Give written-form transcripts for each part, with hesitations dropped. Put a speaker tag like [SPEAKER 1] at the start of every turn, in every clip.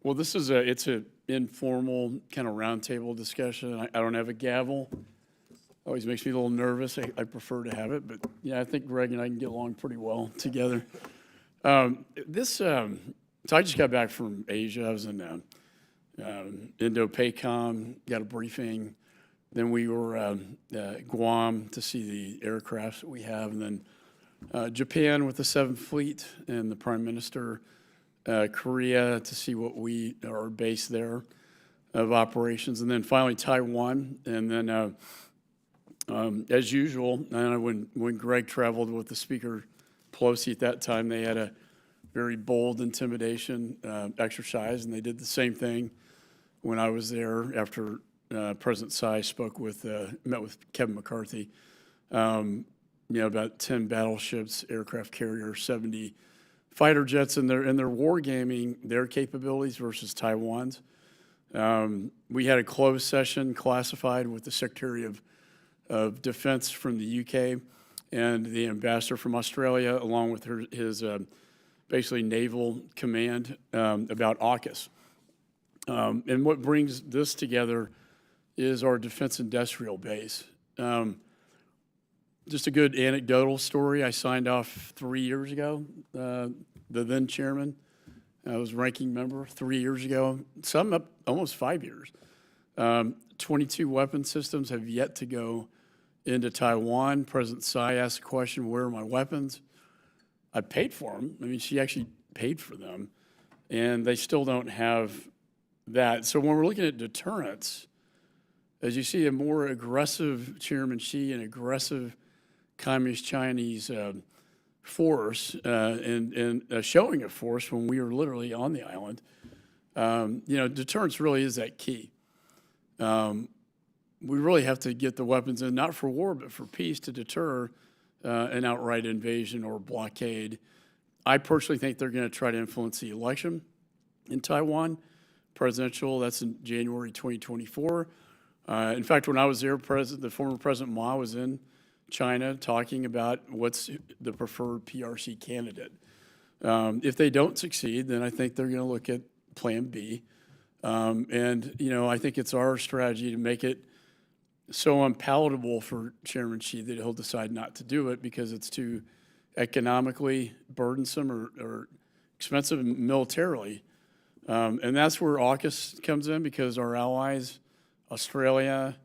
[SPEAKER 1] Well, it's an informal kind of roundtable discussion. I don't have a gavel. Always makes me a little nervous. I prefer to have it, but yeah, I think Greg and I can get along pretty well together. So I just got back from Asia. I was in Indo-PACOM, got a briefing. Then we were at Guam to see the aircrafts that we have, and then Japan with the 7th Fleet and the Prime Minister. Korea to see what we are based there of operations, and then finally Taiwan, and then as usual, when Greg traveled with the Speaker Pelosi at that time, they had a very bold intimidation exercise, and they did the same thing when I was there after President Tsai met with Kevin McCarthy. About 10 battleships, aircraft carriers, 70 fighter jets, and they're war gaming their capabilities versus Taiwan's. We had a closed session classified with the Secretary of Defense from the UK and the ambassador from Australia, along with his basically naval command about AUKUS. And what brings this together is our defense industrial base. Just a good anecdotal story. I signed off 3 years ago. The then chairman, I was ranking member 3 years ago. Some up almost 5 years. 22 weapon systems have yet to go into Taiwan. President Tsai asked the question, "Where are my weapons?" I paid for them. I mean, she actually paid for them, and they still don't have that. So when we're looking at deterrence, as you see a more aggressive Chairman Xi and aggressive Communist Chinese force and showing of force when we were literally on the island, deterrence really is that key. We really have to get the weapons in, not for war, but for peace, to deter an outright invasion or blockade. I personally think they're going to try to influence the election in Taiwan, presidential. That's in January 2024. In fact, when I was there, the former President Ma was in China talking about what's the preferred PRC candidate. If they don't succeed, then I think they're going to look at Plan B. I think it's our strategy to make it so unpalatable for Chairman Xi that he'll decide not to do it because it's too economically burdensome or expensive militarily. And that's where AUKUS comes in, because our allies, Australia,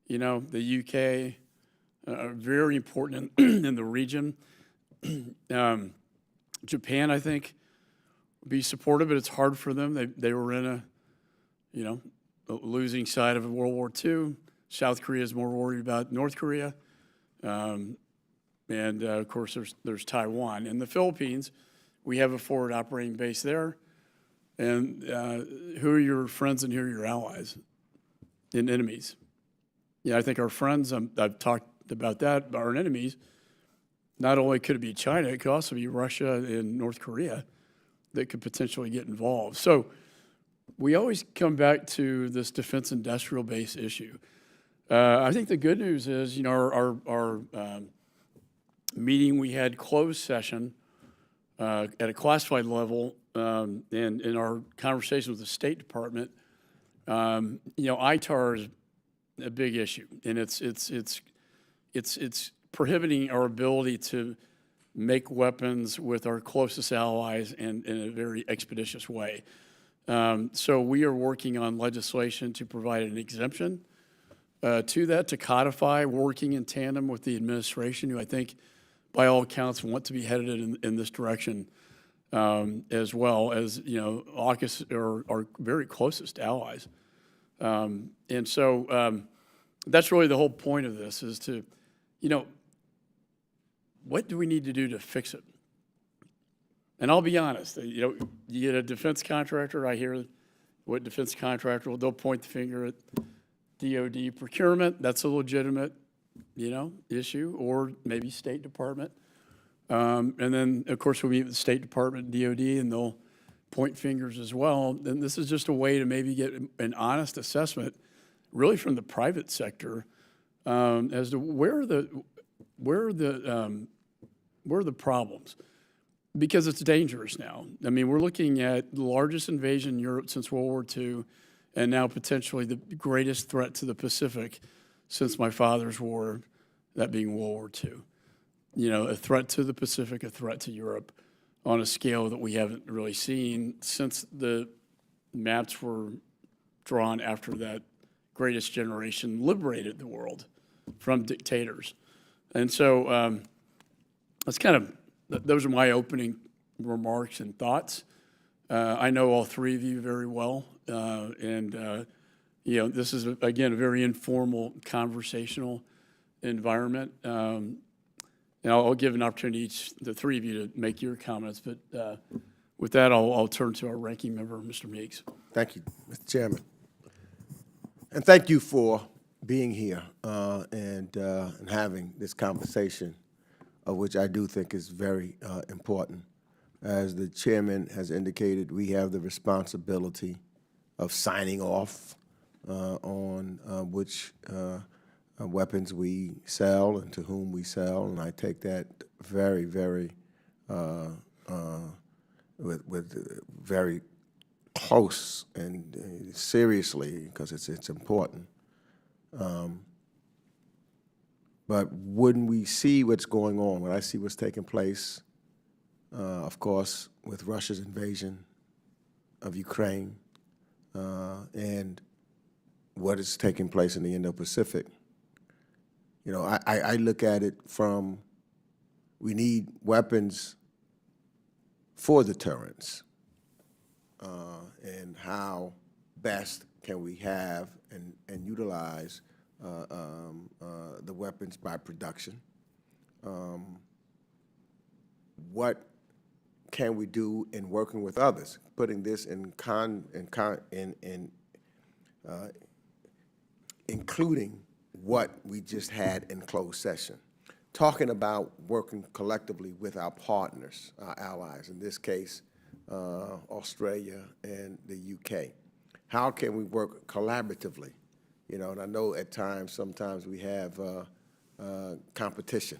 [SPEAKER 1] the UK, are very important in the region. Japan, I think, would be supportive, but it's hard for them. They were in a losing side of World War II. South Korea is more worried about North Korea. And of course, there's Taiwan. In the Philippines, we have a forward operating base there. And who are your friends and who are your allies and enemies? I think our friends, I've talked about that, our enemies, not only could it be China, it could also be Russia and North Korea that could potentially get involved. So we always come back to this defense industrial base issue. I think the good news is, our meeting, we had closed session at a classified level, and in our conversation with the State Department, ITAR is a big issue, and it's prohibiting our ability to make weapons with our closest allies and in a very expeditious way. So we are working on legislation to provide an exemption to that, to codify, working in tandem with the administration, who I think, by all accounts, want to be headed in this direction, as well as, AUKUS are our very closest allies. And so that's really the whole point of this, is to, what do we need to do to fix it? And I'll be honest, you get a defense contractor, I hear what defense contractor, they'll point the finger at DOD procurement. That's a legitimate, issue, or maybe State Department. And then, of course, we meet with the State Department, DOD, and they'll point fingers as well. And this is just a way to maybe get an honest assessment, really from the private sector, as to where are the problems. Because it's dangerous now. I mean, we're looking at the largest invasion in Europe since World War II, and now potentially the greatest threat to the Pacific since my father's war, that being World War II. You know, a threat to the Pacific, a threat to Europe on a scale that we haven't really seen since the maps were drawn after that greatest generation liberated the world from dictators. And so that's kind of, those are my opening remarks and thoughts. I know all three of you very well, and you know, this is, again, a very informal, conversational environment. And I'll give an opportunity to each, the three of you to make your comments, but with that, I'll turn to our ranking member, Mr. Meeks.
[SPEAKER 2] Thank you, Mr. Chairman. And thank you for being here and having this conversation, which I do think is very important. As the chairman has indicated, we have the responsibility of signing off on which weapons we sell and to whom we sell, and I take that very, very with very close and seriously, because it's important. But when we see what's going on, when I see what's taking place, of course, with Russia's invasion of Ukraine and what is taking place in the Indo-Pacific, you know, I look at it from, we need weapons for deterrence, and how best can we have and utilize the weapons by production. What can we do in working with others? Putting this including what we just had in closed session, talking about working collectively with our partners, our allies, in this case, Australia and the UK. How can we work collaboratively? You know, and I know at times, sometimes we have competition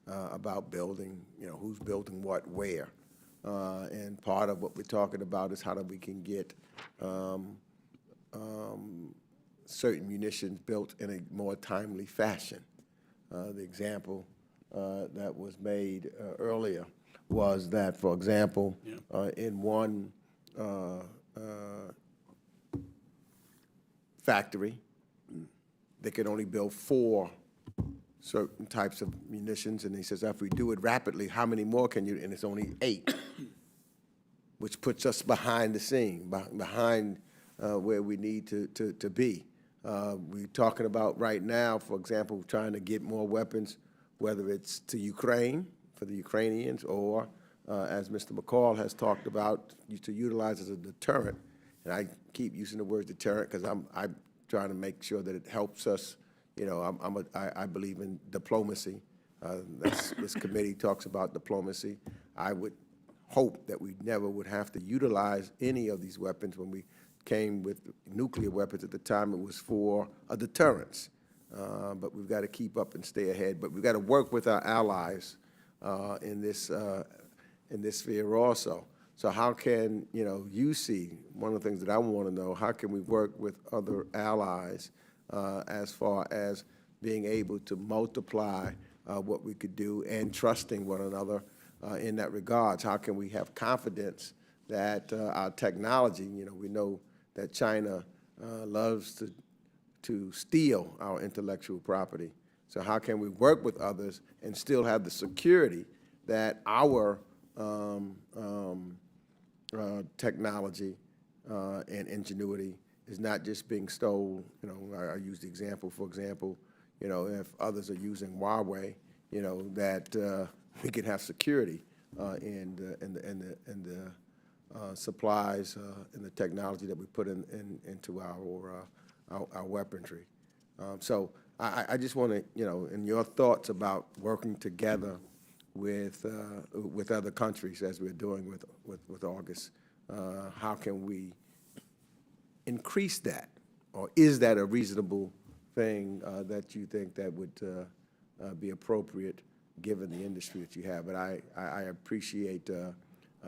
[SPEAKER 2] about building, you know, who's building what, where. And part of what we're talking about is how we can get certain munitions built in a more timely fashion. The example that was made earlier was that, for example, in one factory, they could only build 4 certain types of munitions, and he says, if we do it rapidly, how many more can you? And it's only 8, which puts us behind the scene, behind where we need to be. We're talking about right now, for example, trying to get more weapons, whether it's to Ukraine, for the Ukrainians, or as Mr. McCaul has talked about, to utilize as a deterrent. And I keep using the word deterrent because I'm trying to make sure that it helps us. You know, I believe in diplomacy. This committee talks about diplomacy. I would hope that we never would have to utilize any of these weapons. When we came with nuclear weapons at the time, it was for a deterrence. But we've got to keep up and stay ahead. But we've got to work with our allies in this sphere also. So how can, you know, you see, one of the things that I want to know, how can we work with other allies as far as being able to multiply what we could do and trusting one another in that regards? How can we have confidence that our technology, you know, we know that China loves to steal our intellectual property. So how can we work with others and still have the security that our technology and ingenuity is not just being stolen? You know, I use the example, for example, you know, if others are using Huawei, you know, that we can have security in the supplies and the technology that we put into our weaponry. So I just want to, you know, in your thoughts about working together with other countries, as we're doing with AUKUS, how can we increase that, or is that a reasonable thing that you think that would be appropriate given the industry that you have. But I appreciate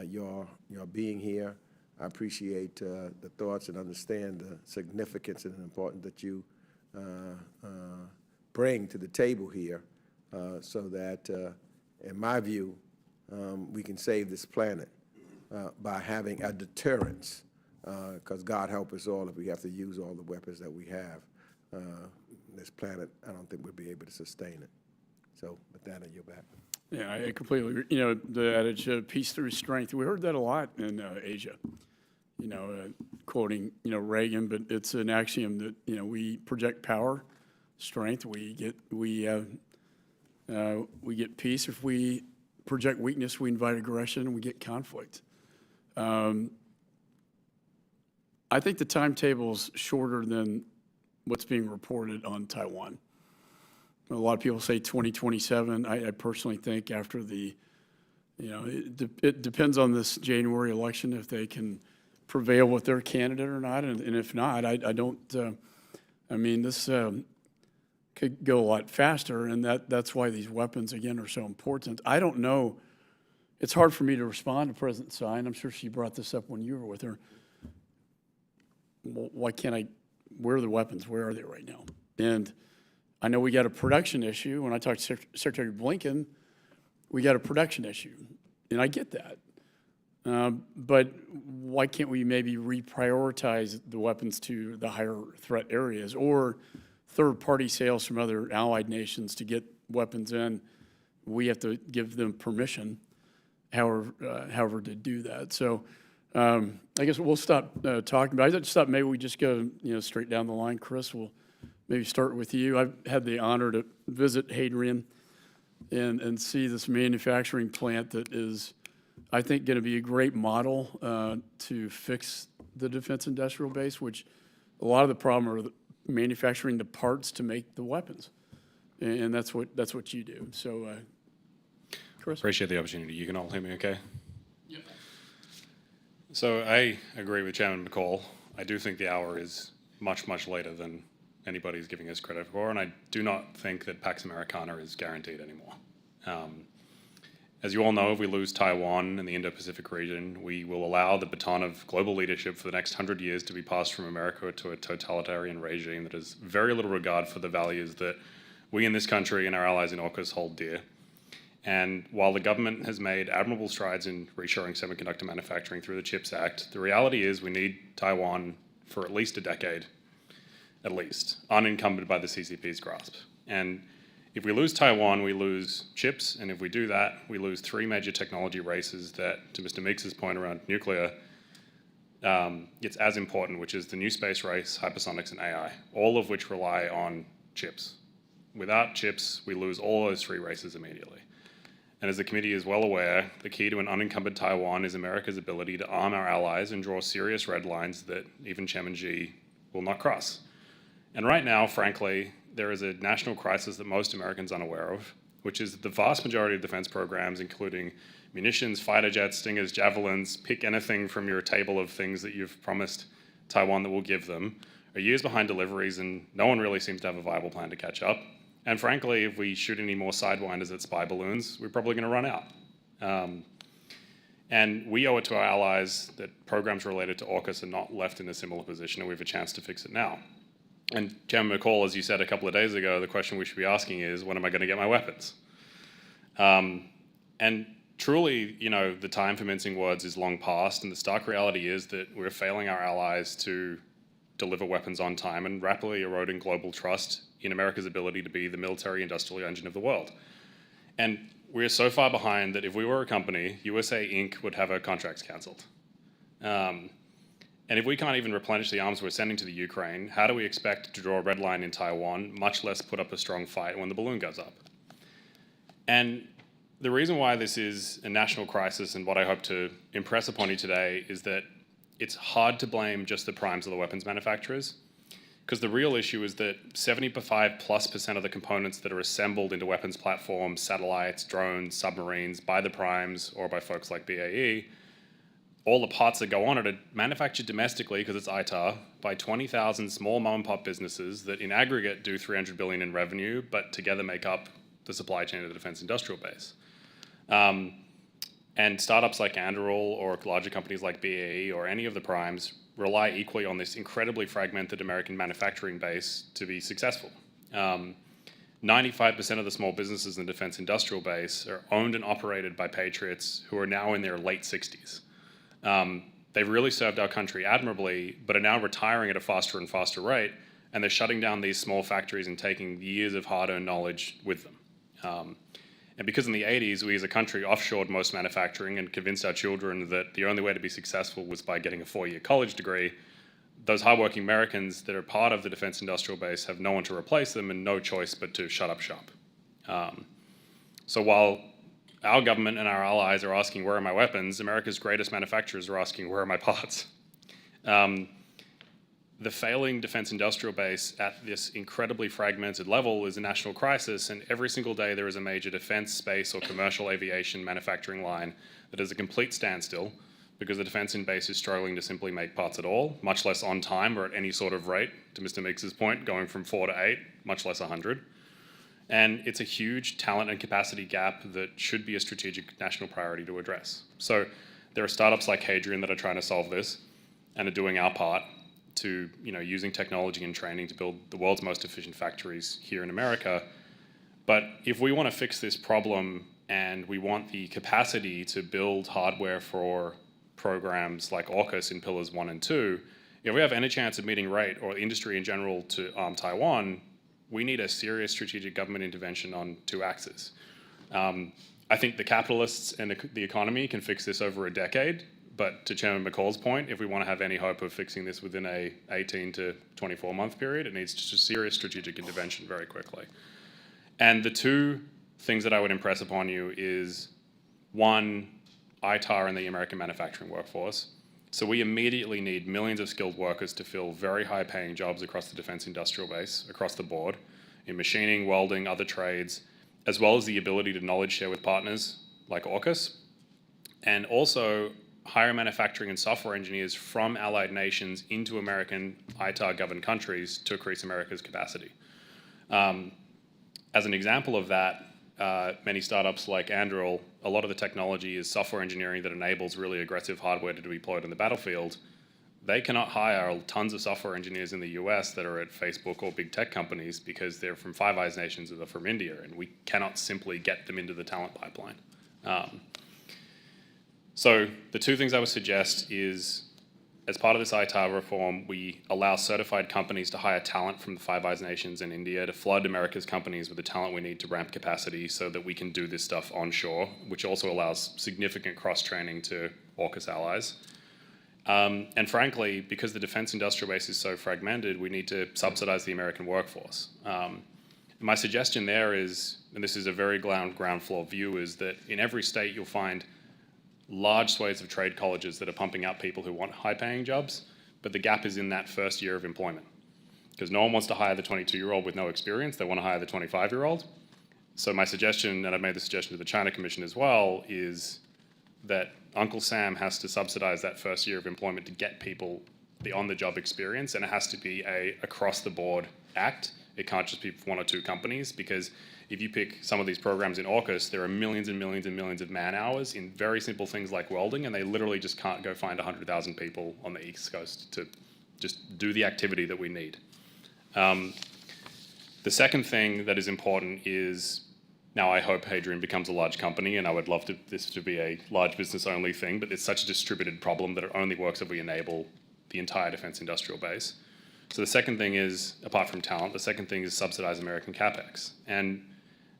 [SPEAKER 2] your being here. I appreciate the thoughts and understand the significance and importance that you bring to the table here, so that, in my view, we can save this planet by having a deterrence, because God help us all if we have to use all the weapons that we have. This planet, I don't think we'll be able to sustain it. So with that, I yield back.
[SPEAKER 1] Yeah, I completely agree. You know, the adage, peace through strength, we heard that a lot in Asia. You know, quoting, you know, Reagan, but it's an axiom that, you know, we project power, strength, we get peace. If we project weakness, we invite aggression, and we get conflict. I think the timetable's shorter than what's being reported on Taiwan. A lot of people say 2027. I personally think after the, you know, it depends on this January election if they can prevail with their candidate or not, and if not, I don't. I mean, this could go a lot faster, and that's why these weapons again are so important. I don't know. It's hard for me to respond to President Tsai, and I'm sure she brought this up when you were with her. Well, why can't I? Where are the weapons? Where are they right now? And I know we got a production issue. When I talked to Secretary Blinken, we got a production issue, and I get that. But why can't we maybe reprioritize the weapons to the higher threat areas, or third-party sales from other allied nations to get weapons in? We have to give them permission, however to do that. So I guess we'll stop talking. But I just thought maybe we just go, you know, straight down the line. Chris, we'll maybe start with you. I've had the honor to visit Hadrian and see this manufacturing plant that is, I think, going to be a great model to fix the defense industrial base, which a lot of the problem are manufacturing the parts to make the weapons, and that's what you do. So, Chris,
[SPEAKER 3] appreciate the opportunity. You can all hear me, okay?
[SPEAKER 1] Yep.
[SPEAKER 3] So I agree with Chairman McCaul. I do think the hour is much, much later than anybody's giving us credit for, and I do not think that Pax Americana is guaranteed anymore. As you all know, if we lose Taiwan and the Indo-Pacific region, we will allow the baton of global leadership for the next 100 years to be passed from America to a totalitarian regime that has very little regard for the values that we in this country and our allies in AUKUS hold dear. And while the government has made admirable strides in reshoring semiconductor manufacturing through the CHIPS Act, the reality is we need Taiwan for at least a decade, at least, unencumbered by the CCP's grasp. And if we lose Taiwan, we lose chips, and if we do that, we lose three major technology races that, to Mr. Meeks's point around nuclear, it's as important, which is the new space race, hypersonics, and AI, all of which rely on chips. Without chips, we lose all those three races immediately. And as the committee is well aware, the key to an unencumbered Taiwan is America's ability to arm our allies and draw serious red lines that even Chairman Xi will not cross. And right now, frankly, there is a national crisis that most Americans are unaware of, which is that the vast majority of defense programs, including munitions, fighter jets, Stingers, Javelins, pick anything from your table of things that you've promised Taiwan that will give them, are years behind deliveries, and no one really seems to have a viable plan to catch up. And frankly, if we shoot any more sidewinders at spy balloons, we're probably going to run out. And we owe it to our allies that programs related to AUKUS are not left in a similar position, and we have a chance to fix it now. And Chairman McCaul, as you said a couple of days ago, the question we should be asking is, when am I going to get my weapons? And truly, you know, the time for mincing words is long past, and the stark reality is that we're failing our allies to deliver weapons on time and rapidly eroding global trust in America's ability to be the military industrial engine of the world. And we're so far behind that if we were a company, USA Inc. would have our contracts canceled. And if we can't even replenish the arms we're sending to the Ukraine, how do we expect to draw a red line in Taiwan, much less put up a strong fight when the balloon goes up? And the reason why this is a national crisis, and what I hope to impress upon you today, is that it's hard to blame just the primes or the weapons manufacturers, because the real issue is that 75+% of the components that are assembled into weapons platforms, satellites, drones, submarines, by the primes or by folks like BAE, all the parts that go on it are manufactured domestically, because it's ITAR, by 20,000 small mom and pop businesses that in aggregate do $300 billion in revenue, but together make up the supply chain of the defense industrial base. And startups like Anduril or larger companies like BAE or any of the primes rely equally on this incredibly fragmented American manufacturing base to be successful. 95% of the small businesses in the defense industrial base are owned and operated by patriots who are now in their late 60s. They've really served our country admirably, but are now retiring at a faster and faster rate, and they're shutting down these small factories and taking years of hard-earned knowledge with them. And because in the 80s, we as a country offshored most manufacturing and convinced our children that the only way to be successful was by getting a 4-year college degree, those hardworking Americans that are part of the defense industrial base have no one to replace them and no choice but to shut up shop. So while our government and our allies are asking, where are my weapons, America's greatest manufacturers are asking, where are my parts? The failing defense industrial base at this incredibly fragmented level is a national crisis, and every single day there is a major defense, space, or commercial aviation manufacturing line that is a complete standstill because the defense in base is struggling to simply make parts at all, much less on time or at any sort of rate, to Mr. Meeks's point, going from 4 to 8, much less 100. And it's a huge talent and capacity gap that should be a strategic national priority to address. So there are startups like Hadrian that are trying to solve this and are doing our part to, using technology and training to build the world's most efficient factories here in America. But if we want to fix this problem and we want the capacity to build hardware for programs like AUKUS in Pillars 1 and 2, if we have any chance of meeting rate or industry in general to arm Taiwan, we need a serious strategic government intervention on 2 axes. I think the capitalists and the economy can fix this over a decade, but to Chairman McCaul's point, if we want to have any hope of fixing this within a 18 to 24 month period, it needs just a serious strategic intervention very quickly. And the 2 things that I would impress upon you is, 1, ITAR and the American manufacturing workforce. So we immediately need millions of skilled workers to fill very high paying jobs across the defense industrial base, across the board, in machining, welding, other trades, as well as the ability to knowledge share with partners like AUKUS, and also hire manufacturing and software engineers from allied nations into American ITAR governed countries to increase America's capacity. As an example of that, many startups like Anduril, a lot of the technology is software engineering that enables really aggressive hardware to be deployed in the battlefield. They cannot hire tons of software engineers in the US that are at Facebook or big tech companies because they're from Five Eyes nations or they're from India, and we cannot simply get them into the talent pipeline. So the 2 things I would suggest is, as part of this ITAR reform, we allow certified companies to hire talent from the Five Eyes nations and India to flood America's companies with the talent we need to ramp capacity so that we can do this stuff onshore, which also allows significant cross-training to AUKUS allies. And frankly, because the defense industrial base is so fragmented, we need to subsidize the American workforce. My suggestion there is, and this is a very ground floor view, is that in every state you'll find large swathes of trade colleges that are pumping out people who want high-paying jobs, but the gap is in that first year of employment. Because no one wants to hire the 22-year-old with no experience, they want to hire the 25-year-old. So my suggestion, and I've made the suggestion to the China Commission as well, is that Uncle Sam has to subsidize that first year of employment to get people the on-the-job experience, and it has to be a across-the-board act. It can't just be 1 or 2 companies, because if you pick some of these programs in AUKUS, there are millions and millions and millions of man hours in very simple things like welding, and they literally just can't go find 100,000 people on the East Coast to just do the activity that we need. The second thing that is important is, now I hope Hadrian becomes a large company, and I would love this to be a large business only thing, but it's such a distributed problem that it only works if we enable the entire defense industrial base. So the second thing is, apart from talent, the second thing is subsidize American CapEx. And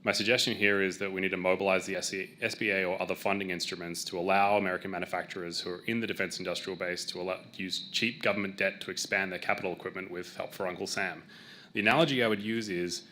[SPEAKER 3] my suggestion here is that we need to mobilize the SBA or other funding instruments to allow American manufacturers who are in the defense industrial base to use cheap government debt to expand their capital equipment with help for Uncle Sam. The analogy I would use is,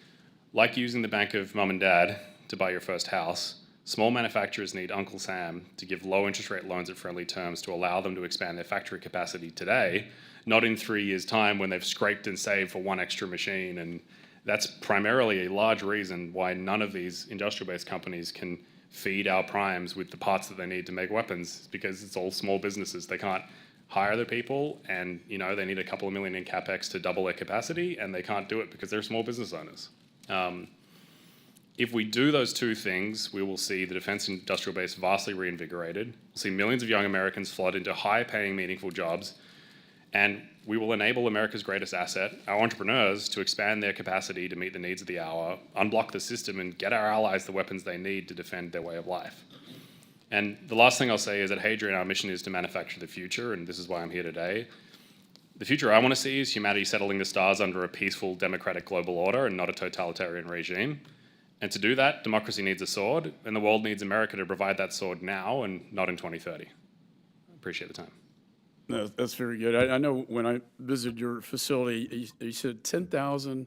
[SPEAKER 3] like using the bank of mum and dad to buy your first house, small manufacturers need Uncle Sam to give low interest rate loans at friendly terms to allow them to expand their factory capacity today, not in 3 years' time when they've scraped and saved for 1 extra machine. And that's primarily a large reason why none of these industrial-based companies can feed our primes with the parts that they need to make weapons, because it's all small businesses. They can't hire the people, and they need a couple of million in CapEx to double their capacity, and they can't do it because they're small business owners. If we do those two things, we will see the defense industrial base vastly reinvigorated. We'll see millions of young Americans flood into high-paying, meaningful jobs, and we will enable America's greatest asset, our entrepreneurs, to expand their capacity to meet the needs of the hour, unblock the system, and get our allies the weapons they need to defend their way of life. And the last thing I'll say is at Hadrian, our mission is to manufacture the future, and this is why I'm here today. The future I want to see is humanity settling the stars under a peaceful, democratic global order and not a totalitarian regime. And to do that, democracy needs a sword, and the world needs America to provide that sword now and not in 2030. I appreciate the time.
[SPEAKER 1] No, that's very good. I know when I visited your facility, you said 10,000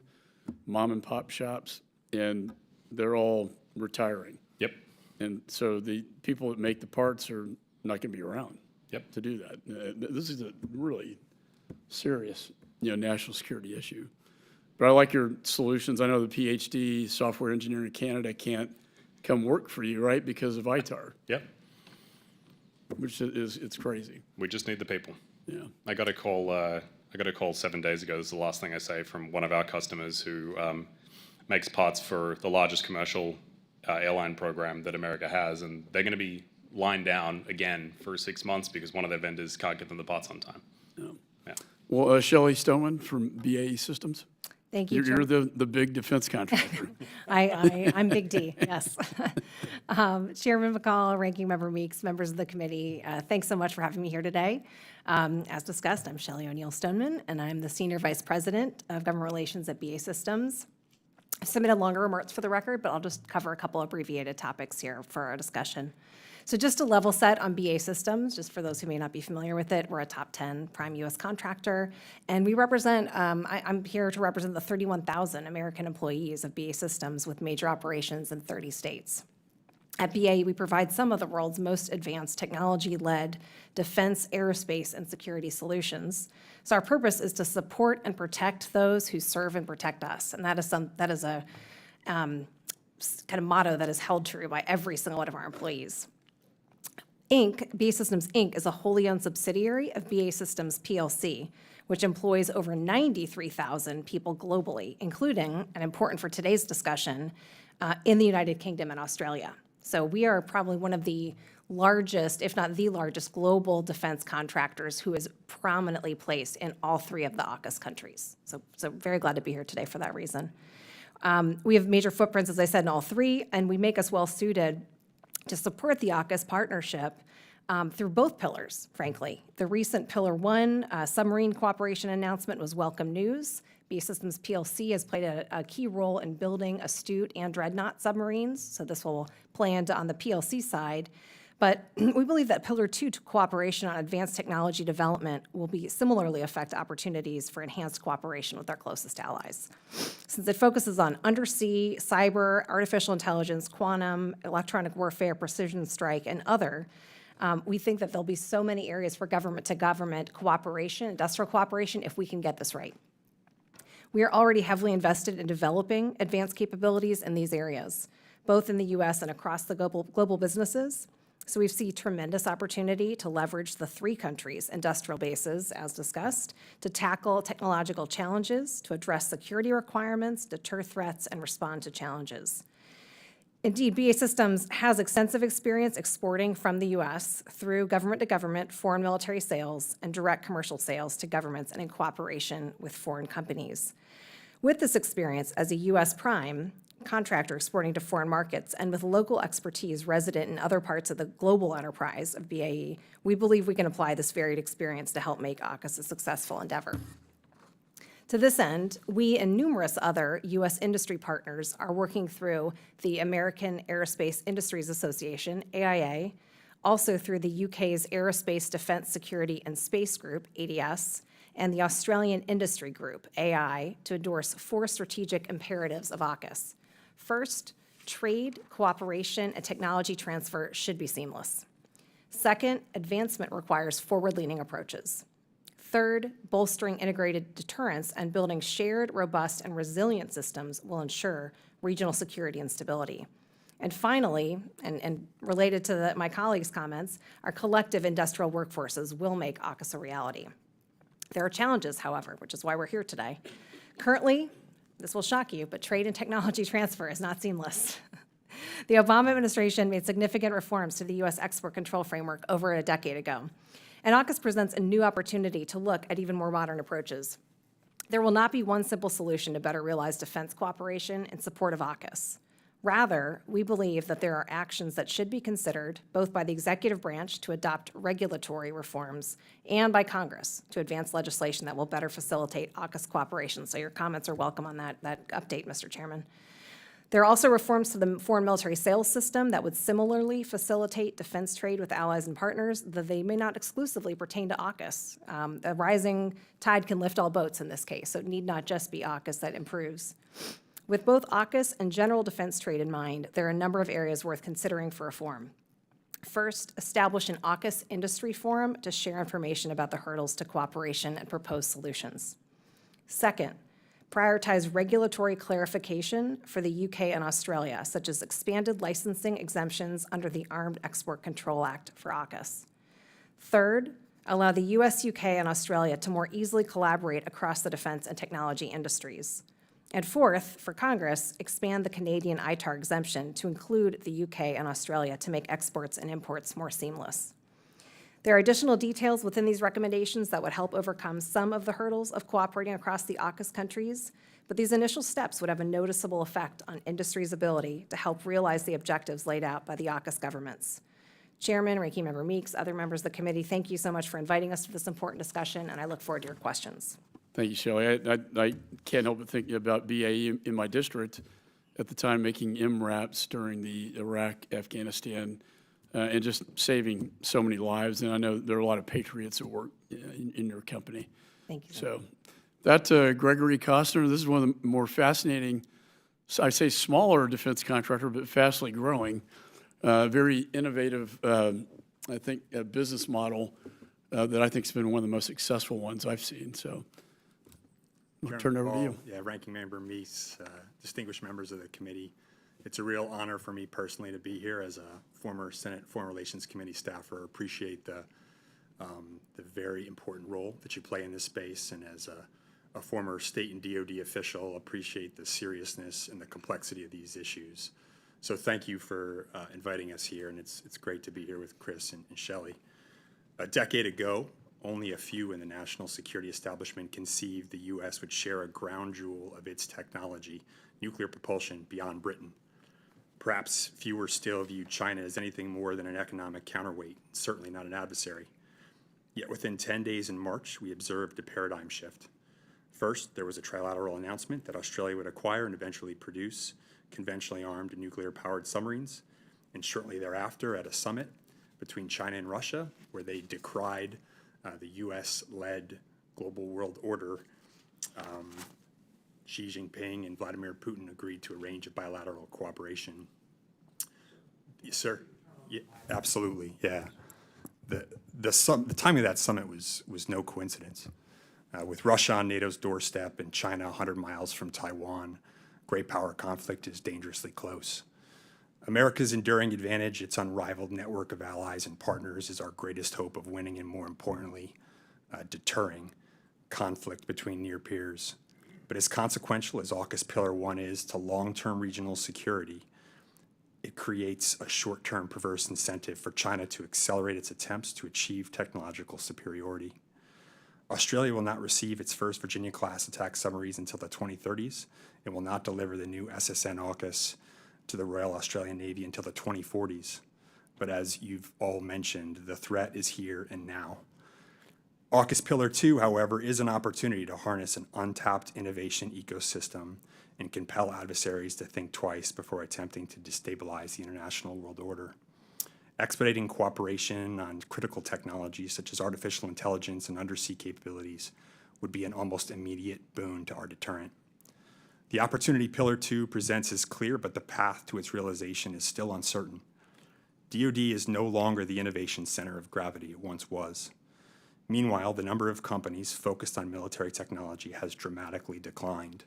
[SPEAKER 1] mom and pop shops, and they're all retiring.
[SPEAKER 3] Yep.
[SPEAKER 1] And so the people that make the parts are not going to be around.
[SPEAKER 3] Yep.
[SPEAKER 1] To do that. This is a really serious, national security issue. But I like your solutions. I know the PhD software engineer in Canada can't come work for you, right, because of ITAR.
[SPEAKER 3] Yep.
[SPEAKER 1] Which it's crazy.
[SPEAKER 3] We just need the people.
[SPEAKER 1] Yeah.
[SPEAKER 3] I got a call 7 days ago. This is the last thing I say, from one of our customers who makes parts for the largest commercial airline program that America has, and they're going to be lined down again for 6 months because one of their vendors can't get them the parts on time.
[SPEAKER 1] Yeah.
[SPEAKER 3] Yeah.
[SPEAKER 1] Well, Shelly Stoneman from BAE Systems.
[SPEAKER 4] Thank you,
[SPEAKER 1] You're the big defense contractor.
[SPEAKER 4] I'm Big D, yes. Chairman McCaul, Ranking Member Meeks, members of the committee, thanks so much for having me here today. As discussed, I'm Shelly O'Neill Stoneman, and I'm the Senior Vice President of Government Relations at BAE Systems. I've submitted longer remarks for the record, but I'll just cover a couple abbreviated topics here for our discussion. So just to level set on BAE Systems, just for those who may not be familiar with it, we're a top 10 prime U.S. contractor, and we represent, I'm here to represent the 31,000 American employees of BAE Systems with major operations in 30 states. At BAE, we provide some of the world's most advanced technology-led defense, aerospace, and security solutions. So our purpose is to support and protect those who serve and protect us, and that is a kind of motto that is held true by every single one of our employees. BAE Systems, Inc. is a wholly owned subsidiary of BAE Systems PLC, which employs over 93,000 people globally, including, and important for today's discussion, in the United Kingdom and Australia. So we are probably one of the largest, if not the largest, global defense contractors who is prominently placed in all three of the AUKUS countries. So very glad to be here today for that reason. We have major footprints, as I said, in all three, and we make us well suited to support the AUKUS partnership through both pillars, frankly. The recent Pillar 1 submarine cooperation announcement was welcome news. BAE Systems PLC has played a key role in building Astute and Dreadnought submarines, so this will play into on the PLC side. But we believe that Pillar 2 cooperation on advanced technology development will be similarly affect opportunities for enhanced cooperation with our closest allies. Since it focuses on undersea, cyber, artificial intelligence, quantum, electronic warfare, precision strike, and other, we think that there'll be so many areas for government-to-government cooperation, industrial cooperation, if we can get this right. We are already heavily invested in developing advanced capabilities in these areas, both in the U.S. and across the global businesses. So we see tremendous opportunity to leverage the three countries' industrial bases, as discussed, to tackle technological challenges, to address security requirements, deter threats, and respond to challenges. Indeed, BAE Systems has extensive experience exporting from the U.S. through government-to-government foreign military sales and direct commercial sales to governments and in cooperation with foreign companies. With this experience as a U.S. prime contractor exporting to foreign markets and with local expertise resident in other parts of the global enterprise of BAE, we believe we can apply this varied experience to help make AUKUS a successful endeavor. To this end, we and numerous other U.S. industry partners are working through the American Aerospace Industries Association, AIA, also through the UK's Aerospace Defence Security and Space Group, ADS, and the Australian Industry Group, AI, to endorse 4 strategic imperatives of AUKUS. First, trade, cooperation, and technology transfer should be seamless. Second, advancement requires forward-leaning approaches. Third, bolstering integrated deterrence and building shared, robust, and resilient systems will ensure regional security and stability. And finally, and related to my colleagues' comments, our collective industrial workforces will make AUKUS a reality. There are challenges, however, which is why we're here today. Currently, This will shock you, but trade and technology transfer is not seamless. The Obama administration made significant reforms to the U.S. export control framework over a decade ago, and AUKUS presents a new opportunity to look at even more modern approaches. There will not be one simple solution to better realize defense cooperation in support of AUKUS. Rather, we believe that there are actions that should be considered both by the executive branch to adopt regulatory reforms and by Congress to advance legislation that will better facilitate AUKUS cooperation. So your comments are welcome on that update, Mr. Chairman. There are also reforms to the foreign military sales system that would similarly facilitate defense trade with allies and partners, though they may not exclusively pertain to AUKUS. A rising tide can lift all boats in this case, so it need not just be AUKUS that improves. With both AUKUS and general defense trade in mind, there are a number of areas worth considering for reform. First, establish an AUKUS industry forum to share information about the hurdles to cooperation and proposed solutions. Second, prioritize regulatory clarification for the UK and Australia, such as expanded licensing exemptions under the Armed Export Control Act for AUKUS. Third, allow the US, UK, and Australia to more easily collaborate across the defense and technology industries. And fourth, for Congress, expand the Canadian ITAR exemption to include the UK and Australia to make exports and imports more seamless. There are additional details within these recommendations that would help overcome some of the hurdles of cooperating across the AUKUS countries, but these initial steps would have a noticeable effect on industry's ability to help realize the objectives laid out by the AUKUS governments. Chairman, Ranking Member Meeks, other members of the committee, thank you so much for inviting us to this important discussion, and I look forward to your questions.
[SPEAKER 1] Thank you, Shelly. I can't help but thinking about BAE in my district at the time making MRAPs during the Iraq, Afghanistan, and just saving so many lives. And I know there are a lot of patriots at work in your company.
[SPEAKER 4] Thank you.
[SPEAKER 1] So that Gregory Kausner, this is one of the more fascinating, I say smaller defense contractor, but fastly growing, very innovative, I think, business model that I think has been one of the most successful ones I've seen. So I'll turn it over to you.
[SPEAKER 5] Yeah, Ranking Member Meeks, distinguished members of the committee. It's a real honor for me personally to be here as a former Senate Foreign Relations Committee staffer. Appreciate the very important role that you play in this space, and as a former state and DoD official, appreciate the seriousness and the complexity of these issues. So thank you for inviting us here, and it's great to be here with Chris and Shelly. A decade ago, only a few in the national security establishment conceived the U.S. would share a ground jewel of its technology, nuclear propulsion, beyond Britain. Perhaps fewer still viewed China as anything more than an economic counterweight, certainly not an adversary. Yet within 10 days in March, we observed a paradigm shift. First, there was a trilateral announcement that Australia would acquire and eventually produce conventionally armed nuclear-powered submarines, and shortly thereafter at a summit between China and Russia, where they decried the U.S.-led global world order, Xi Jinping and Vladimir Putin agreed to a range of bilateral cooperation. Yes, sir. Yeah, absolutely. Yeah. The timing of that summit was no coincidence. With Russia on NATO's doorstep and China 100 miles from Taiwan, great power conflict is dangerously close. America's enduring advantage, its unrivaled network of allies and partners, is our greatest hope of winning and, more importantly, deterring conflict between near peers. But as consequential as AUKUS Pillar 1 is to long-term regional security, it creates a short-term perverse incentive for China to accelerate its attempts to achieve technological superiority. Australia will not receive its first Virginia-class attack submarines until the 2030s. It will not deliver the new SSN AUKUS to the Royal Australian Navy until the 2040s. But as you've all mentioned, the threat is here and now. AUKUS Pillar 2, however, is an opportunity to harness an untapped innovation ecosystem and compel adversaries to think twice before attempting to destabilize the international world order. Expediting cooperation on critical technologies such as artificial intelligence and undersea capabilities would be an almost immediate boon to our deterrent. The opportunity Pillar 2 presents is clear, but the path to its realization is still uncertain. DoD is no longer the innovation center of gravity it once was. Meanwhile, the number of companies focused on military technology has dramatically declined.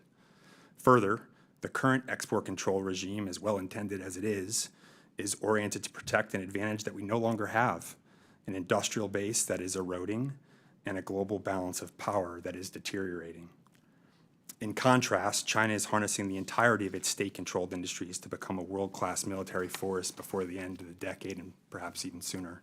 [SPEAKER 5] Further, the current export control regime, as well intended as it is oriented to protect an advantage that we no longer have, an industrial base that is eroding, and a global balance of power that is deteriorating. In contrast, China is harnessing the entirety of its state-controlled industries to become a world-class military force before the end of the decade and perhaps even sooner.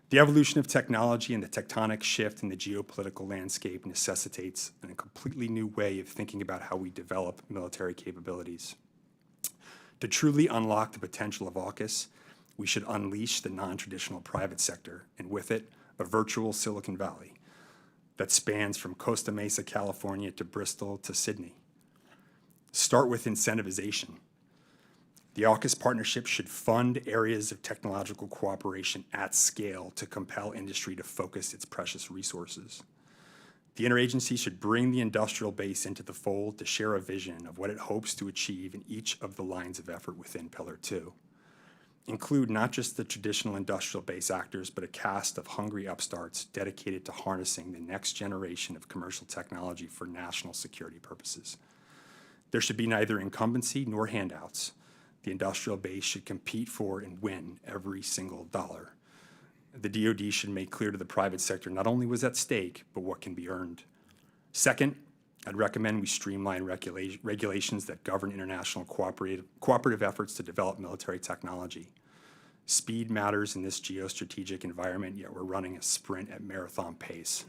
[SPEAKER 5] The evolution of technology and the tectonic shift in the geopolitical landscape necessitates a completely new way of thinking about how we develop military capabilities. To truly unlock the potential of AUKUS, we should unleash the non-traditional private sector, and with it, a virtual Silicon Valley that spans from Costa Mesa, California to Bristol to Sydney. Start with incentivization. The AUKUS partnership should fund areas of technological cooperation at scale to compel industry to focus its precious resources. The interagency should bring the industrial base into the fold to share a vision of what it hopes to achieve in each of the lines of effort within Pillar 2. Include not just the traditional industrial base actors, but a cast of hungry upstarts dedicated to harnessing the next generation of commercial technology for national security purposes. There should be neither incumbency nor handouts. The industrial base should compete for and win every single dollar. The DoD should make clear to the private sector not only what's at stake, but what can be earned. Second, I'd recommend we streamline regulations that govern international cooperative efforts to develop military technology. Speed matters in this geostrategic environment, yet we're running a sprint at marathon pace.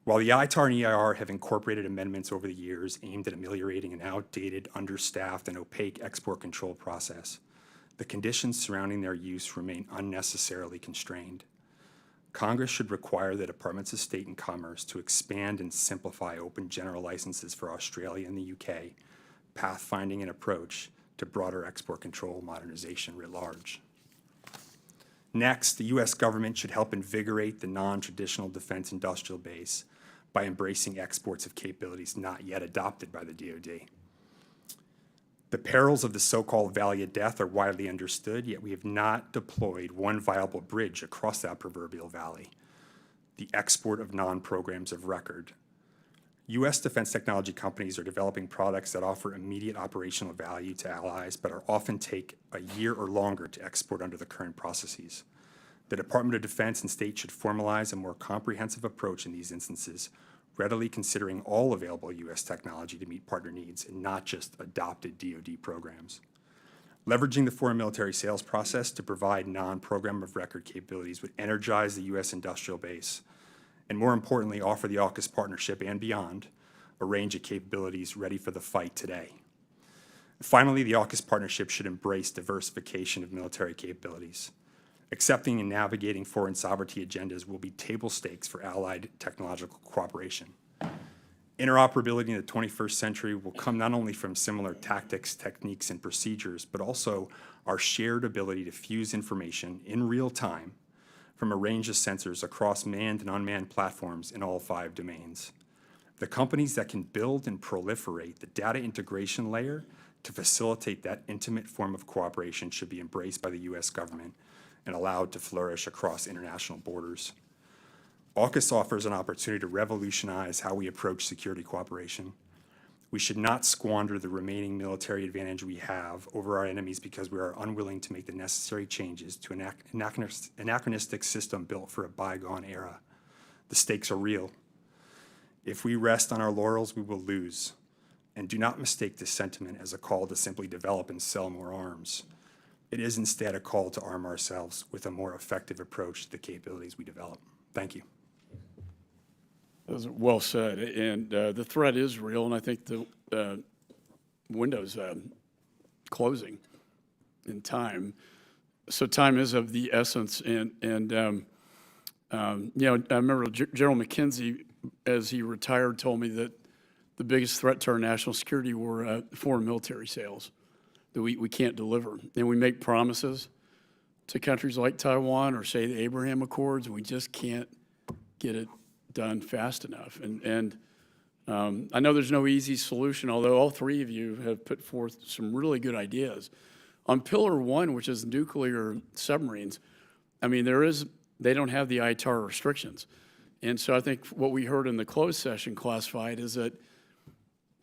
[SPEAKER 5] While the ITAR and EIR have incorporated amendments over the years aimed at ameliorating an outdated, understaffed, and opaque export control process, the conditions surrounding their use remain unnecessarily constrained. Congress should require the Departments of State and Commerce to expand and simplify open general licenses for Australia and the UK, pathfinding an approach to broader export control modernization writ large. Next, the U.S. government should help invigorate the non-traditional defense industrial base by embracing exports of capabilities not yet adopted by the DoD. The perils of the so-called Valley of Death are widely understood, yet we have not deployed one viable bridge across that proverbial valley: the export of non-programs of record. U.S. defense technology companies are developing products that offer immediate operational value to allies, but are often take a year or longer to export under the current processes. The Department of Defense and State should formalize a more comprehensive approach in these instances, readily considering all available U.S. technology to meet partner needs and not just adopted DoD programs. Leveraging the foreign military sales process to provide non-program of record capabilities would energize the U.S. industrial base, and more importantly, offer the AUKUS partnership and beyond a range of capabilities ready for the fight today. Finally, the AUKUS partnership should embrace diversification of military capabilities. Accepting and navigating foreign sovereignty agendas will be table stakes for allied technological cooperation. Interoperability in the 21st century will come not only from similar tactics, techniques, and procedures, but also our shared ability to fuse information in real time from a range of sensors across manned and unmanned platforms in all 5 domains. The companies that can build and proliferate the data integration layer to facilitate that intimate form of cooperation should be embraced by the U.S. government and allowed to flourish across international borders. AUKUS offers an opportunity to revolutionize how we approach security cooperation. We should not squander the remaining military advantage we have over our enemies because we are unwilling to make the necessary changes to an anachronistic system built for a bygone era. The stakes are real. If we rest on our laurels, we will lose. And do not mistake this sentiment as a call to simply develop and sell more arms. It is instead a call to arm ourselves with a more effective approach to the capabilities we develop. Thank you.
[SPEAKER 1] That was well said. And the threat is real, and I think the window's closing in time. So time is of the essence. And you know, I remember General McKenzie, as he retired, told me that the biggest threat to our national security were foreign military sales that we can't deliver. And we make promises to countries like Taiwan or, say, the Abraham Accords, and we just can't get it done fast enough. And I know there's no easy solution, although all 3 of you have put forth some really good ideas. On Pillar 1, which is nuclear submarines, I mean, they don't have the ITAR restrictions. And so I think what we heard in the closed session classified is that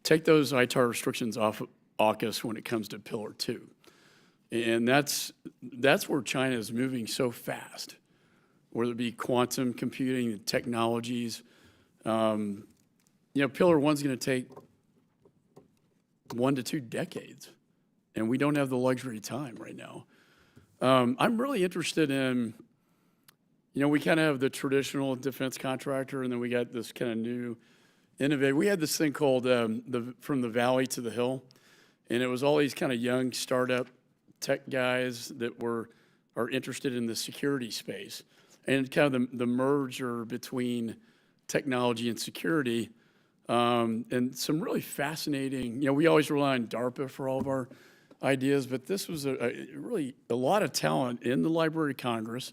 [SPEAKER 1] take those ITAR restrictions off of AUKUS when it comes to Pillar 2. And that's where China is moving so fast, whether it be quantum computing, technologies. You Pillar 1's going to take 1 to 2 decades, and we don't have the luxury of time right now. I'm really interested in, we kind of have the traditional defense contractor, and then we got this kind of new innovative. We had this thing called From the Valley to the Hill, and it was all these kind of young startup tech guys that are interested in the security space, and kind of the merger between technology and security, and some really fascinating. We always rely on DARPA for all of our ideas, but this was really a lot of talent in the Library of Congress,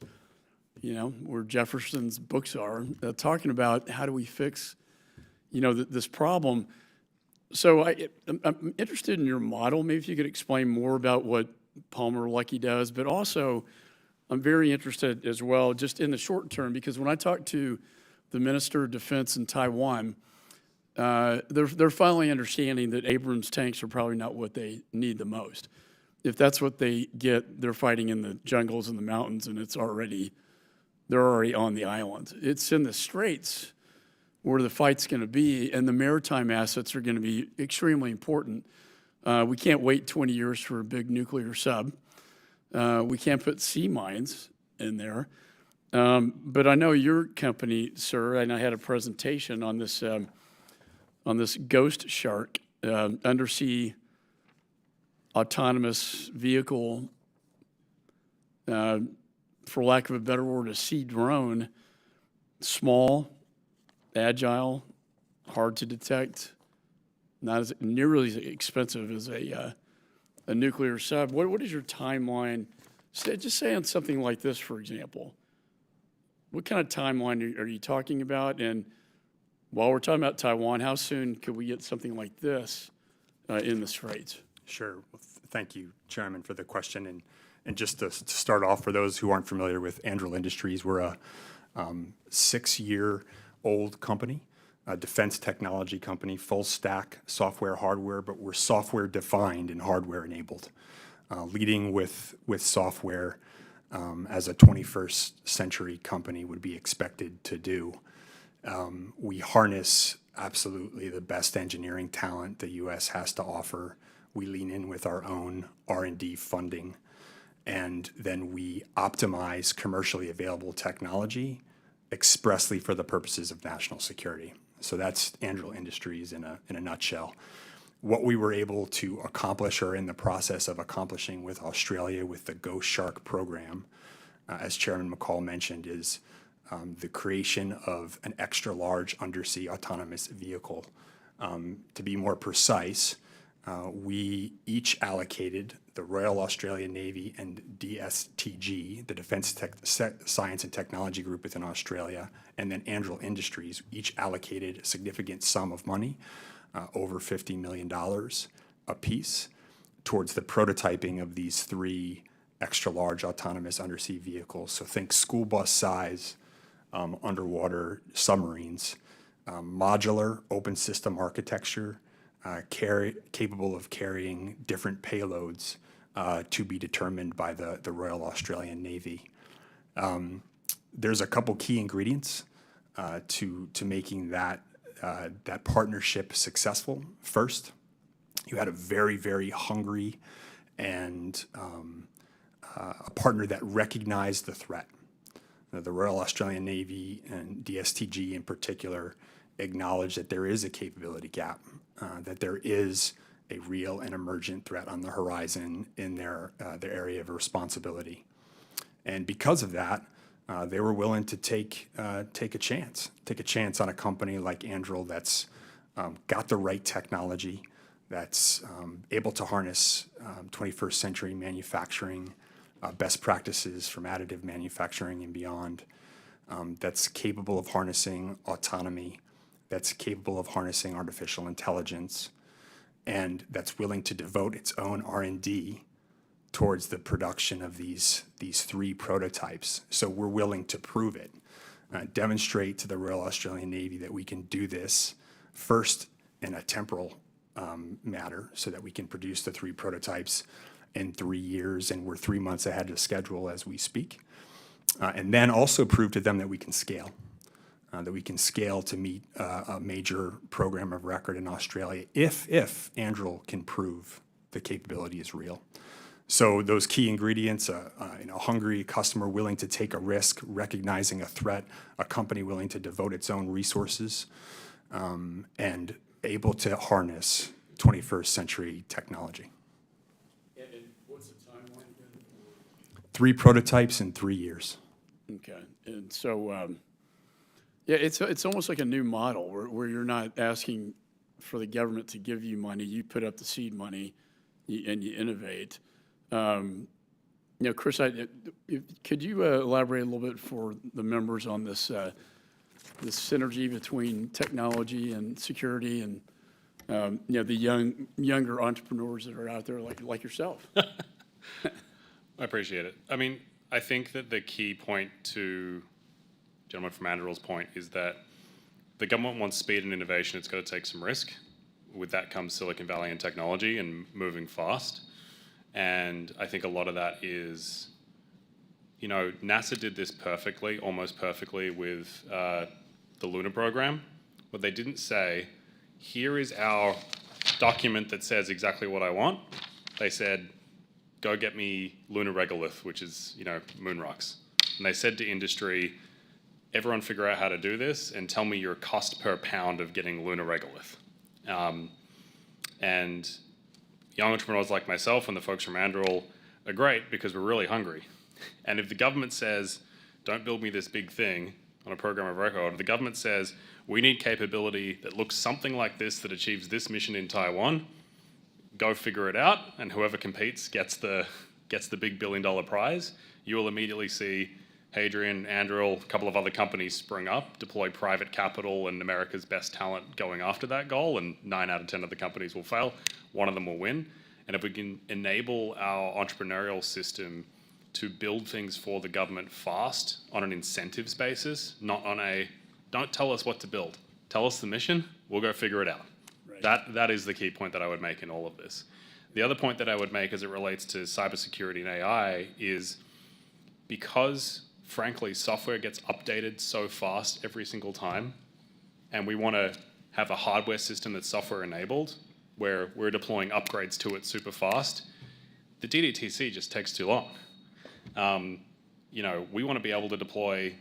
[SPEAKER 1] where Jefferson's books are, talking about how do we fix, this problem. So I'm interested in your model. Maybe if you could explain more about what Palmer Luckey does, but also I'm very interested as well just in the short term, because when I talk to the Minister of Defense in Taiwan, they're finally understanding that Abrams tanks are probably not what they need the most. If that's what they get, they're fighting in the jungles and the mountains, and they're already on the islands. It's in the straits where the fight's going to be, and the maritime assets are going to be extremely important. We can't wait 20 years for a big nuclear sub. We can't put sea mines in there. But I know your company, sir, and I had a presentation on this Ghost Shark undersea autonomous vehicle, for lack of a better word, a sea drone, small, agile, hard to detect, not as nearly as expensive as a nuclear sub. What is your timeline? Just say on something like this, for example. What kind of timeline are you talking about? And while we're talking about Taiwan, how soon could we get something like this in the Straits?
[SPEAKER 5] Sure. Well, thank you, Chairman, for the question. And just to start off, for those who aren't familiar with Anduril Industries, we're a 6-year-old company, a defense technology company, full stack software, hardware, but we're software defined and hardware enabled, leading with software as a 21st century company would be expected to do. We harness absolutely the best engineering talent the U.S. has to offer. We lean in with our own R&D funding, and then we optimize commercially available technology expressly for the purposes of national security. So that's Anduril Industries in a nutshell. What we were able to accomplish, or in the process of accomplishing with Australia with the Ghost Shark program, as Chairman McCaul mentioned, is the creation of an extra large undersea autonomous vehicle. To be more precise, we each allocated, the Royal Australian Navy and DSTG, the Defence Science and Technology Group within Australia, and then Anduril Industries, each allocated a significant sum of money, over $50 million apiece, towards the prototyping of these 3 extra large autonomous undersea vehicles. So think school bus size underwater submarines, modular open system architecture, capable of carrying different payloads to be determined by the Royal Australian Navy. There's a couple key ingredients to making that partnership successful. First, you had a very, very hungry and a partner that recognized the threat. The Royal Australian Navy and DSTG in particular acknowledge that there is a capability gap, that there is a real and emergent threat on the horizon in their area of responsibility. And because of that, they were willing to take a chance on a company like Anduril that's got the right technology, that's able to harness 21st century manufacturing best practices from additive manufacturing and beyond, that's capable of harnessing autonomy, that's capable of harnessing artificial intelligence, and that's willing to devote its own R&D towards the production of these 3 prototypes. So we're willing to prove it, demonstrate to the Royal Australian Navy that we can do this first in a temporal matter, so that we can produce the 3 prototypes in 3 years, and we're 3 months ahead of schedule as we speak. And then also prove to them that we can scale. that we can scale to meet a major program of record in Australia if Anduril can prove the capability is real. So those key ingredients, a hungry customer willing to take a risk, recognizing a threat, a company willing to devote its own resources, and able to harness 21st century technology.
[SPEAKER 1] And what's the timeline again?
[SPEAKER 5] 3 prototypes in 3 years.
[SPEAKER 1] Okay, and so, yeah, it's almost like a new model where you're not asking for the government to give you money, you put up the seed money and you innovate. Chris, could you elaborate a little bit for the members on this synergy between technology and security and the younger entrepreneurs that are out there like yourself?
[SPEAKER 3] I appreciate it. I mean, I think that the key point to gentleman from Anduril's point is that the government wants speed and innovation. It's got to take some risk. With that comes Silicon Valley and technology and moving fast. And I think a lot of that is, NASA did this perfectly, almost perfectly with the lunar program, but they didn't say, here is our document that says exactly what I want. They said, go get me lunar regolith, which is, moon rocks. And they said to industry, everyone figure out how to do this and tell me your cost per pound of getting lunar regolith. And young entrepreneurs like myself and the folks from Anduril are great because we're really hungry. And if the government says, don't build me this big thing on a program of record, if the government says, we need capability that looks something like this that achieves this mission in Taiwan, go figure it out, and whoever competes gets the big $1 billion prize, you will immediately see Hadrian, Anduril, a couple of other companies spring up, deploy private capital and America's best talent going after that goal, and 9 out of 10 of the companies will fail. One of them will win. And if we can enable our entrepreneurial system to build things for the government fast on an incentives basis, not on a, don't tell us what to build. Tell us the mission, we'll go figure it out. Right. That is the key point that I would make in all of this. The other point that I would make as it relates to cybersecurity and AI is because, frankly, software gets updated so fast every single time, and we want to have a hardware system that's software enabled, where we're deploying upgrades to it super fast, the DDTC just takes too long. We want to be able to deploy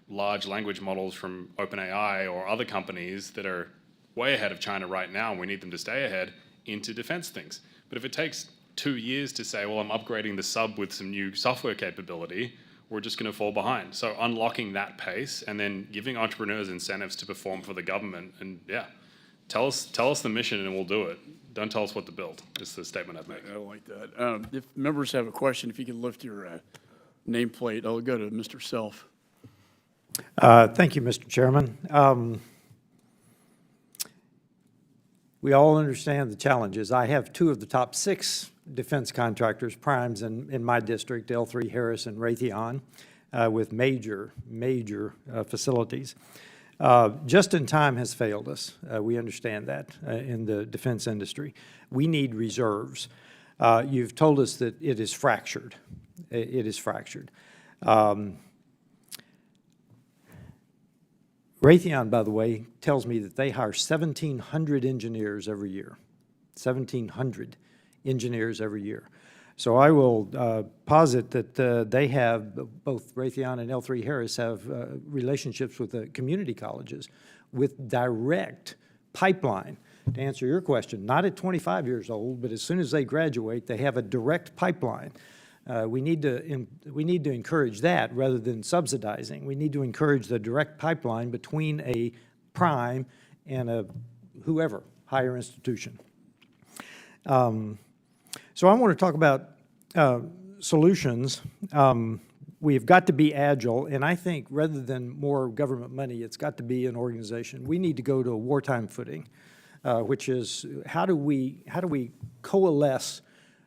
[SPEAKER 3] large language models from OpenAI or other companies that are way ahead of China right now, and we need them to stay ahead into defense things. But if it takes 2 years to say, well, I'm upgrading the sub with some new software capability, we're just going to fall behind. So unlocking that pace and then giving entrepreneurs incentives to perform for the government, and tell us the mission and we'll do it. Don't tell us what to build. Is the statement I've made.
[SPEAKER 1] I like that. If members have a question, if you could lift your nameplate, I'll go to Mr. Self.
[SPEAKER 6] Thank you, Mr. Chairman. We all understand the challenges. I have 2 of the top 6 defense contractors, primes in my district, L3 Harris and Raytheon, with major facilities. Just in time has failed us. We understand that in the defense industry. We need reserves. You've told us that it is fractured. It is fractured. Raytheon, by the way, tells me that they hire 1,700 engineers every year. 1,700 engineers every year. So I will posit that they have, both Raytheon and L3 Harris have relationships with the community colleges with direct pipeline. To answer your question, not at 25 years old, but as soon as they graduate, they have a direct pipeline. We need to encourage that rather than subsidizing. We need to encourage the direct pipeline between a prime and a whoever, higher institution. So I want to talk about solutions. We've got to be agile, and I think rather than more government money, it's got to be an organization. We need to go to a wartime footing, which is how do we coalesce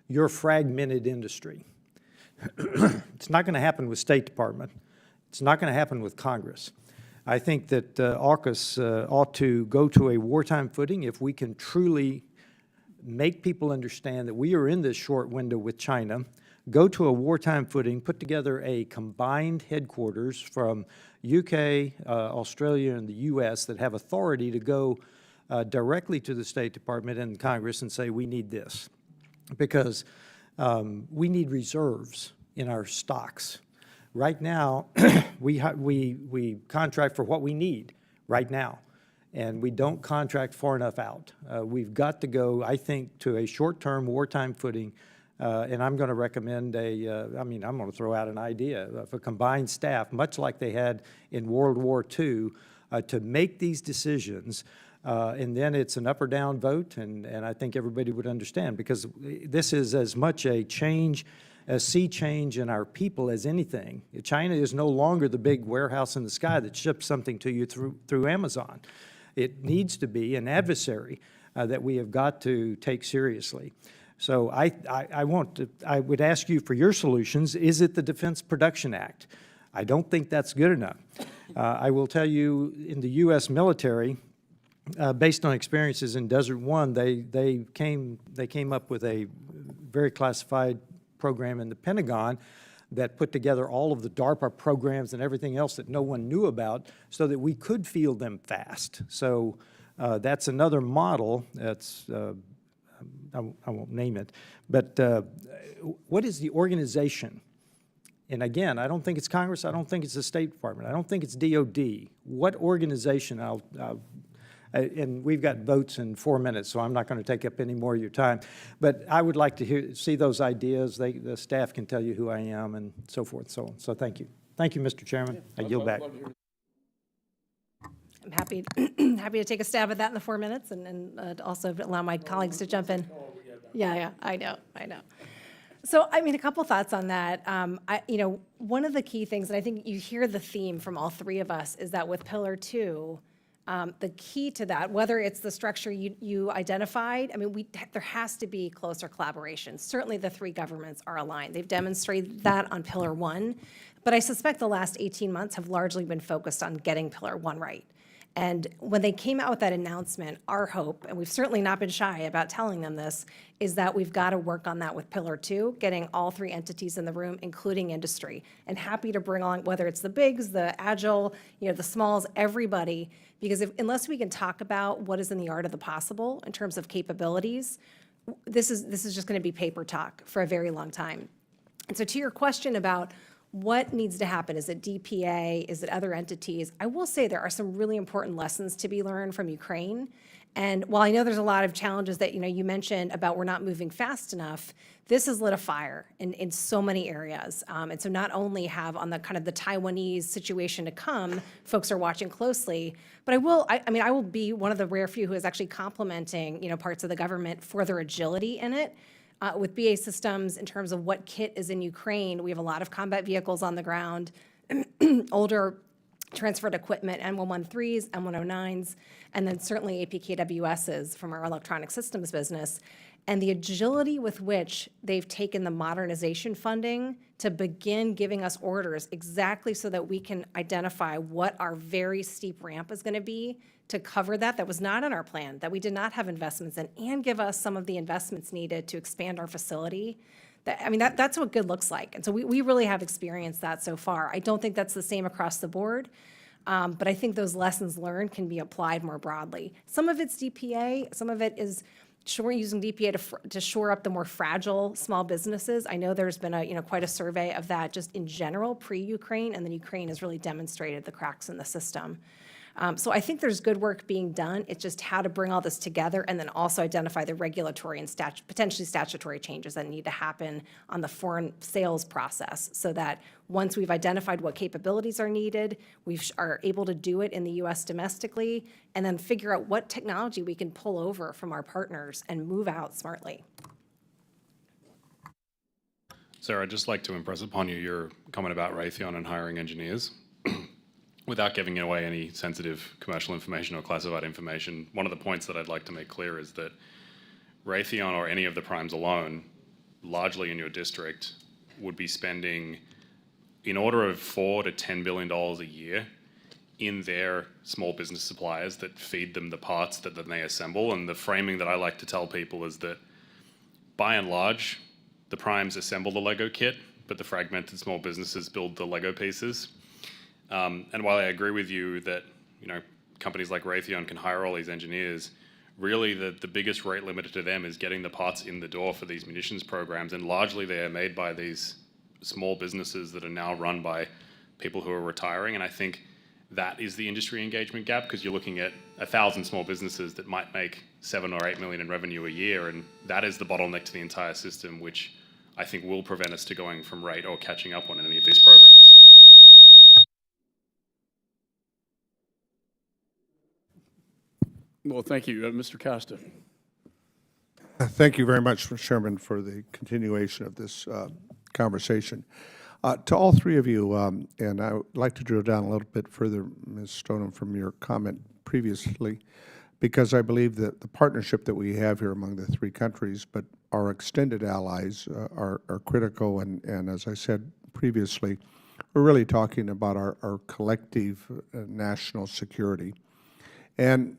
[SPEAKER 6] your fragmented industry? It's not going to happen with State Department. It's not going to happen with Congress. I think that AUKUS ought to go to a wartime footing if we can truly make people understand that we are in this short window with China go to a wartime footing, put together a combined headquarters from UK, Australia, and the US that have authority to go directly to the State Department and Congress and say, we need this. Because we need reserves in our stocks. Right now, we contract for what we need right now, and we don't contract far enough out. We've got to go, I think, to a short-term wartime footing, and I'm going to recommend I'm going to throw out an idea of a combined staff, much like they had in World War II, to make these decisions. And then it's an up or down vote, and I think everybody would understand, because this is as much a sea change in our people as anything. China is no longer the big warehouse in the sky that ships something to you through Amazon. It needs to be an adversary that we have got to take seriously. So I would ask you for your solutions. Is it the Defense Production Act? I don't think that's good enough. I will tell you, in the U.S. military, based on experiences in Desert One, they came up with a very classified program in the Pentagon that put together all of the DARPA programs and everything else that no one knew about so that we could field them fast. So that's another model. That's I won't name it, but what is the organization? And again, I don't think it's Congress. I don't think it's the State Department. I don't think it's DOD. What organization? And we've got votes in 4 minutes, so I'm not going to take up any more of your time. But I would like to see those ideas. The staff can tell you who I am and so forth and so on. So thank you. Thank you, Mr. Chairman. I yield back.
[SPEAKER 4] I'm happy to take a stab at that in the 4 minutes and also allow my colleagues to jump in. Yeah, I know. So, I mean, a couple thoughts on that. One of the key things, and I think you hear the theme from all three of us, is that with Pillar 2, the key to that, whether it's the structure you identified, I mean, there has to be closer collaboration. Certainly the three governments are aligned. They've demonstrated that on Pillar 1, but I suspect the last 18 months have largely been focused on getting Pillar 1 right. And when they came out with that announcement, our hope, and we've certainly not been shy about telling them this, is that we've got to work on that with Pillar 2, getting all three entities in the room, including industry. And happy to bring on, whether it's the bigs, the agile, the smalls, everybody, because unless we can talk about what is in the art of the possible in terms of capabilities, this is just going to be paper talk for a very long time. And so to your question about what needs to happen? Is it DPA? Is it other entities? I will say there are some really important lessons to be learned from Ukraine. And while I know there's a lot of challenges that you mentioned about we're not moving fast enough, this has lit a fire in so many areas. And so not only have on the kind of the Taiwanese situation to come, folks are watching closely, but I will be one of the rare few who is actually complimenting parts of the government for their agility in it. With BAE Systems, in terms of what kit is in Ukraine, we have a lot of combat vehicles on the ground, older transferred equipment, M113s, M109s, and then certainly APKWSs from our electronic systems business. And the agility with which they've taken the modernization funding to begin giving us orders exactly so that we can identify what our very steep ramp is going to be to cover that was not in our plan, that we did not have investments in, and give us some of the investments needed to expand our facility. That's what good looks like. And so we really have experienced that so far. I don't think that's the same across the board, but I think those lessons learned can be applied more broadly. Some of it's DPA, some of it is using DPA to shore up the more fragile small businesses. I know there's been quite a survey of that just in general pre-Ukraine, and then Ukraine has really demonstrated the cracks in the system. So I think there's good work being done. It's just how to bring all this together and then also identify the regulatory and potentially statutory changes that need to happen on the foreign sales process so that once we've identified what capabilities are needed, we are able to do it in the U.S. domestically and then figure out what technology we can pull over from our partners and move out smartly.
[SPEAKER 3] Sarah, I'd just like to impress upon you your comment about Raytheon and hiring engineers. Without giving away any sensitive commercial information or classified information, one of the points that I'd like to make clear is that Raytheon or any of the primes alone, largely in your district, would be spending in order of $4 to $10 billion a year in their small business suppliers that feed them the parts that they assemble. And the framing that I like to tell people is that, by and large, the primes assemble the Lego kit, but the fragmented small businesses build the Lego pieces. And while I agree with you that, companies like Raytheon can hire all these engineers, really the biggest rate limiter to them is getting the parts in the door for these munitions programs, and largely they are made by these small businesses that are now run by people who are retiring. And I think that is the industry engagement gap, because you're looking at 1,000 small businesses that might make 7 or 8 million in revenue a year, and that is the bottleneck to the entire system, which I think will prevent us to going from rate or catching up on any of these programs.
[SPEAKER 1] Well, thank you. Mr. Costa.
[SPEAKER 7] Thank you very much, Mr. Chairman, for the continuation of this conversation. To all three of you, and I would like to drill down a little bit further, Ms. Stoneman, from your comment previously, because I believe that the partnership that we have here among the three countries, but our extended allies are critical, and as I said previously, we're really talking about our collective national security. And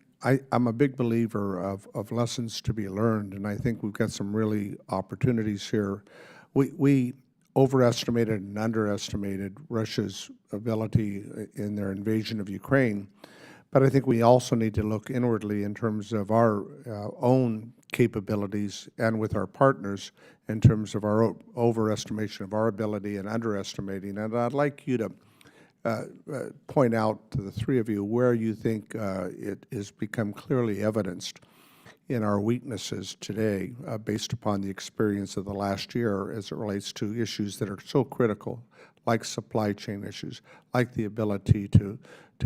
[SPEAKER 7] I'm a big believer of lessons to be learned, and I think we've got some really opportunities here. We overestimated and underestimated Russia's ability in their invasion of Ukraine, but I think we also need to look inwardly in terms of our own capabilities and with our partners in terms of our overestimation of our ability and underestimating. And I'd like you to point out to the three of you where you think it has become clearly evidenced in our weaknesses today based upon the experience of the last year as it relates to issues that are so critical, like supply chain issues, like the ability to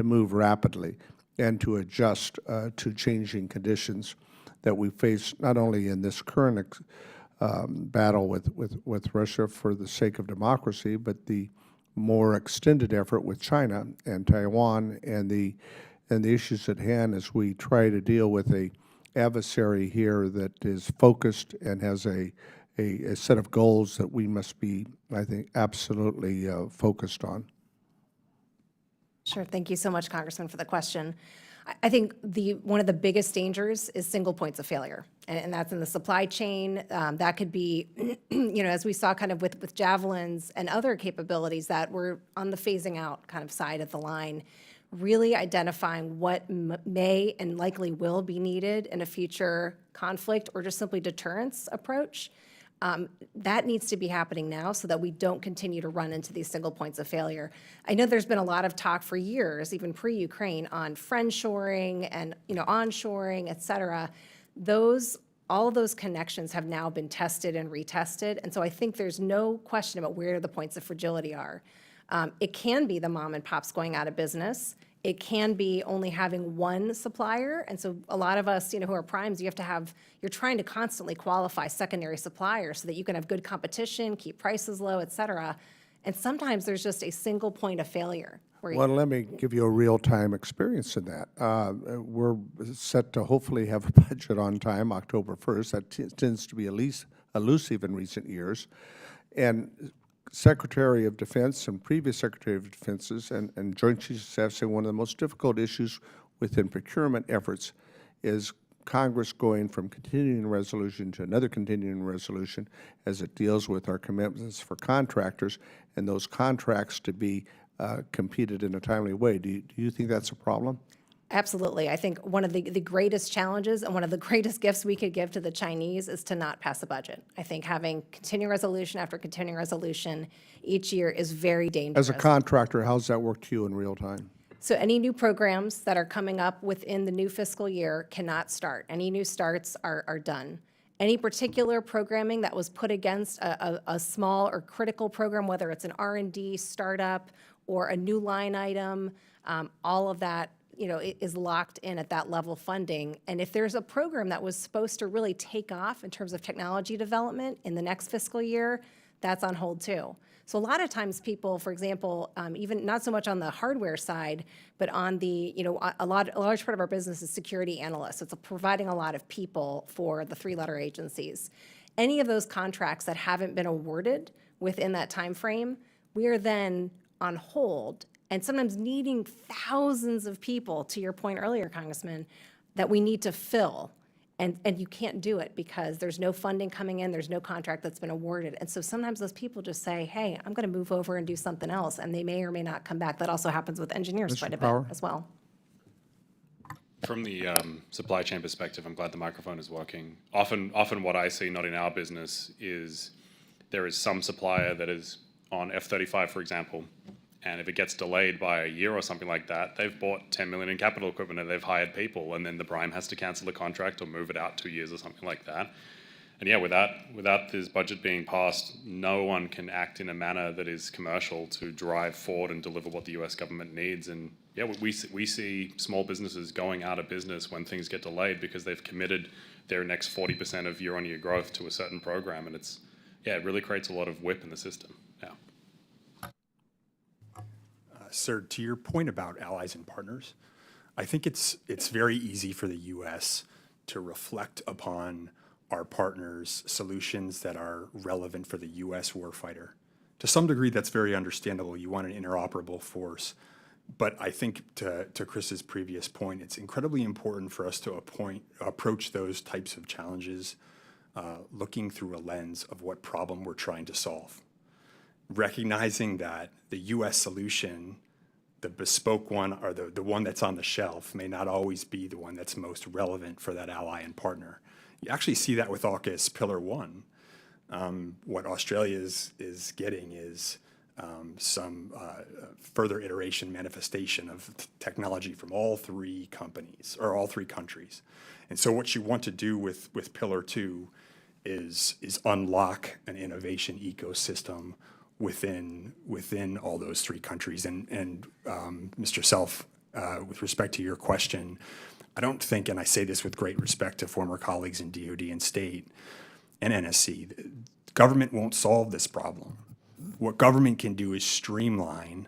[SPEAKER 7] move rapidly and to adjust to changing conditions that we face not only in this current battle with Russia for the sake of democracy, but the more extended effort with China and Taiwan and the issues at hand as we try to deal with a adversary here that is focused and has a set of goals that we must be, I think, absolutely focused on.
[SPEAKER 4] Sure. Thank you so much, Congressman, for the question. I think one of the biggest dangers is single points of failure, and that's in the supply chain. That could be, as we saw kind of with javelins and other capabilities that were on the phasing out kind of side of the line, really identifying what may and likely will be needed in a future conflict or just simply deterrence approach. That needs to be happening now so that we don't continue to run into these single points of failure. I know there's been a lot of talk for years, even pre-Ukraine, on friendshoring and onshoring, et cetera. All of those connections have now been tested and retested, and so I think there's no question about where the points of fragility are. It can be the mom and pops going out of business. It can be only having one supplier. And so a lot of us, who are primes, you're trying to constantly qualify secondary suppliers so that you can have good competition, keep prices low, et cetera. And sometimes there's just a single point of failure.
[SPEAKER 7] Well, let me give you a real-time experience in that. We're set to hopefully have a budget on time, October 1st. That tends to be at least elusive in recent years. And Secretary of Defense and previous Secretary of Defenses and Joint Chiefs of Staff say one of the most difficult issues within procurement efforts is Congress going from continuing resolution to another continuing resolution as it deals with our commitments for contractors and those contracts to be competed in a timely way. Do you think that's a problem?
[SPEAKER 4] Absolutely. I think one of the greatest challenges and one of the greatest gifts we could give to the Chinese is to not pass a budget. I think having continuing resolution after continuing resolution each year is very dangerous.
[SPEAKER 7] As a contractor, how does that work to you in real time?
[SPEAKER 4] So any new programs that are coming up within the new fiscal year cannot start. Any new starts are done. Any particular programming that was put against a small or critical program, whether it's an R&D startup or a new line item, all of that is locked in at that level funding. And if there's a program that was supposed to really take off in terms of technology development in the next fiscal year, that's on hold too. So a lot of times people, for example, even not so much on the hardware side, but on the, a large part of our business is security analysts. It's providing a lot of people for the three-letter agencies. Any of those contracts that haven't been awarded within that time frame, we are then on hold and sometimes needing thousands of people, to your point earlier, Congressman, that we need to fill. And you can't do it because there's no funding coming in, there's no contract that's been awarded. And so sometimes those people just say, hey, I'm going to move over and do something else, and they may or may not come back. That also happens with engineers
[SPEAKER 7] Mr.
[SPEAKER 4] quite a
[SPEAKER 7] Power?
[SPEAKER 4] bit as well.
[SPEAKER 3] From the supply chain perspective, I'm glad the microphone is working. Often what I see, not in our business, is there is some supplier that is on F-35, for example, and if it gets delayed by a year or something like that, they've bought 10 million in capital equipment and they've hired people, and then the prime has to cancel the contract or move it out 2 years or something like that. And yeah, without this budget being passed, no one can act in a manner that is commercial to drive forward and deliver what the US government needs. And yeah, we see small businesses going out of business when things get delayed because they've committed their next 40% of year-on-year growth to a certain program. And it really creates a lot of whip in the system. Yeah.
[SPEAKER 5] Sir, to your point about allies and partners, I think it's very easy for the U.S. to reflect upon our partners' solutions that are relevant for the U.S. warfighter. To some degree, that's very understandable. You want an interoperable force. But I think to Chris's previous point, it's incredibly important for us to approach those types of challenges looking through a lens of what problem we're trying to solve. Recognizing that the U.S. solution, the bespoke one or the one that's on the shelf, may not always be the one that's most relevant for that ally and partner. You actually see that with AUKUS Pillar 1. What Australia is getting is some further iteration manifestation of technology from all three companies or all three countries. And so what you want to do with Pillar 2 is unlock an innovation ecosystem within all those three countries. And Mr. Self, with respect to your question, I don't think, and I say this with great respect to former colleagues in DoD and state and NSC, government won't solve this problem. What government can do is streamline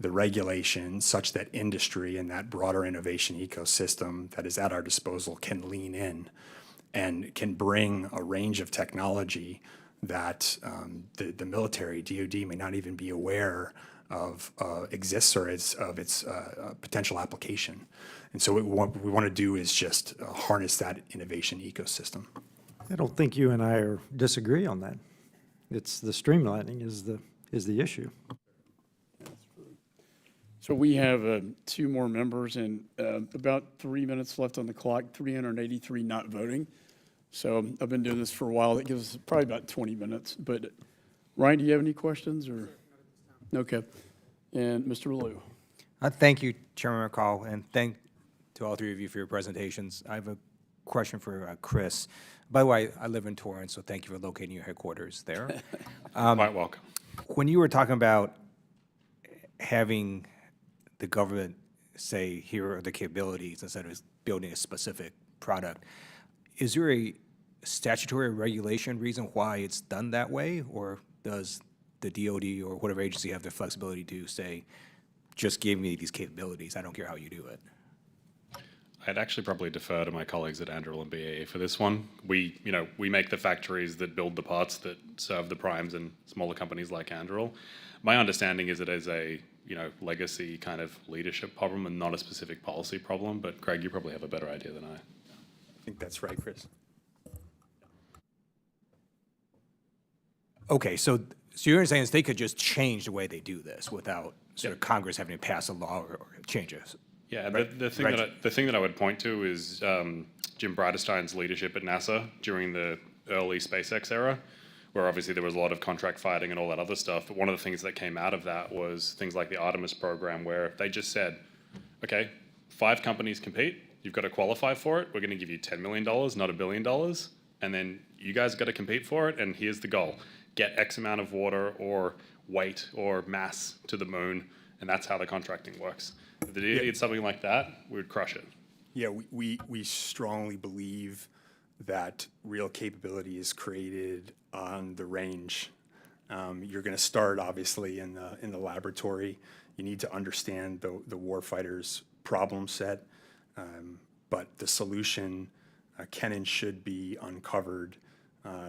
[SPEAKER 5] the regulations such that industry and that broader innovation ecosystem that is at our disposal can lean in and can bring a range of technology that the military, DoD, may not even be aware of exists or of its potential application. And so what we want to do is just harness that innovation ecosystem.
[SPEAKER 6] I don't think you and I disagree on that. It's the streamlining is the issue.
[SPEAKER 1] So we have 2 more members and about 3 minutes left on the clock, 383 not voting. So I've been doing this for a while. That gives us probably about 20 minutes. But Ryan, do you have any questions or? Okay. And Mr. Liu.
[SPEAKER 8] Thank you, Chairman McCaul, and thank to all three of you for your presentations. I have a question for Chris. By the way, I live in Torrance, so thank you for locating your headquarters there.
[SPEAKER 3] Quite welcome.
[SPEAKER 8] When you were talking about having the government say, here are the capabilities instead of building a specific product, is there a statutory regulation reason why it's done that way? Or does the DoD or whatever agency have the flexibility to say, just give me these capabilities, I don't care how you do it?
[SPEAKER 3] I'd actually probably defer to my colleagues at Anduril and BAE for this one. We make the factories that build the parts that serve the primes and smaller companies like Anduril. My understanding is it is a legacy kind of leadership problem and not a specific policy problem. But Greg, you probably have a better idea than I.
[SPEAKER 5] I think that's right, Chris.
[SPEAKER 8] Okay, so you're saying is they could just change the way they do this without sort of Congress having to pass a law or changes?
[SPEAKER 3] Yeah, the thing that I would point to is Jim Bridenstine's leadership at NASA during the early SpaceX era, where obviously there was a lot of contract fighting and all that other stuff. But one of the things that came out of that was things like the Artemis program, where they just said, okay, 5 companies compete, you've got to qualify for it, we're going to give you $10 million, not $1 billion, and then you guys got to compete for it, and here's the goal. Get X amount of water or weight or mass to the moon, and that's how the contracting works. If the DoD did something like that, we would crush it.
[SPEAKER 5] Yeah, we strongly believe that real capability is created on the range. You're going to start obviously in the laboratory. You need to understand the warfighter's problem set, but the solution can and should be uncovered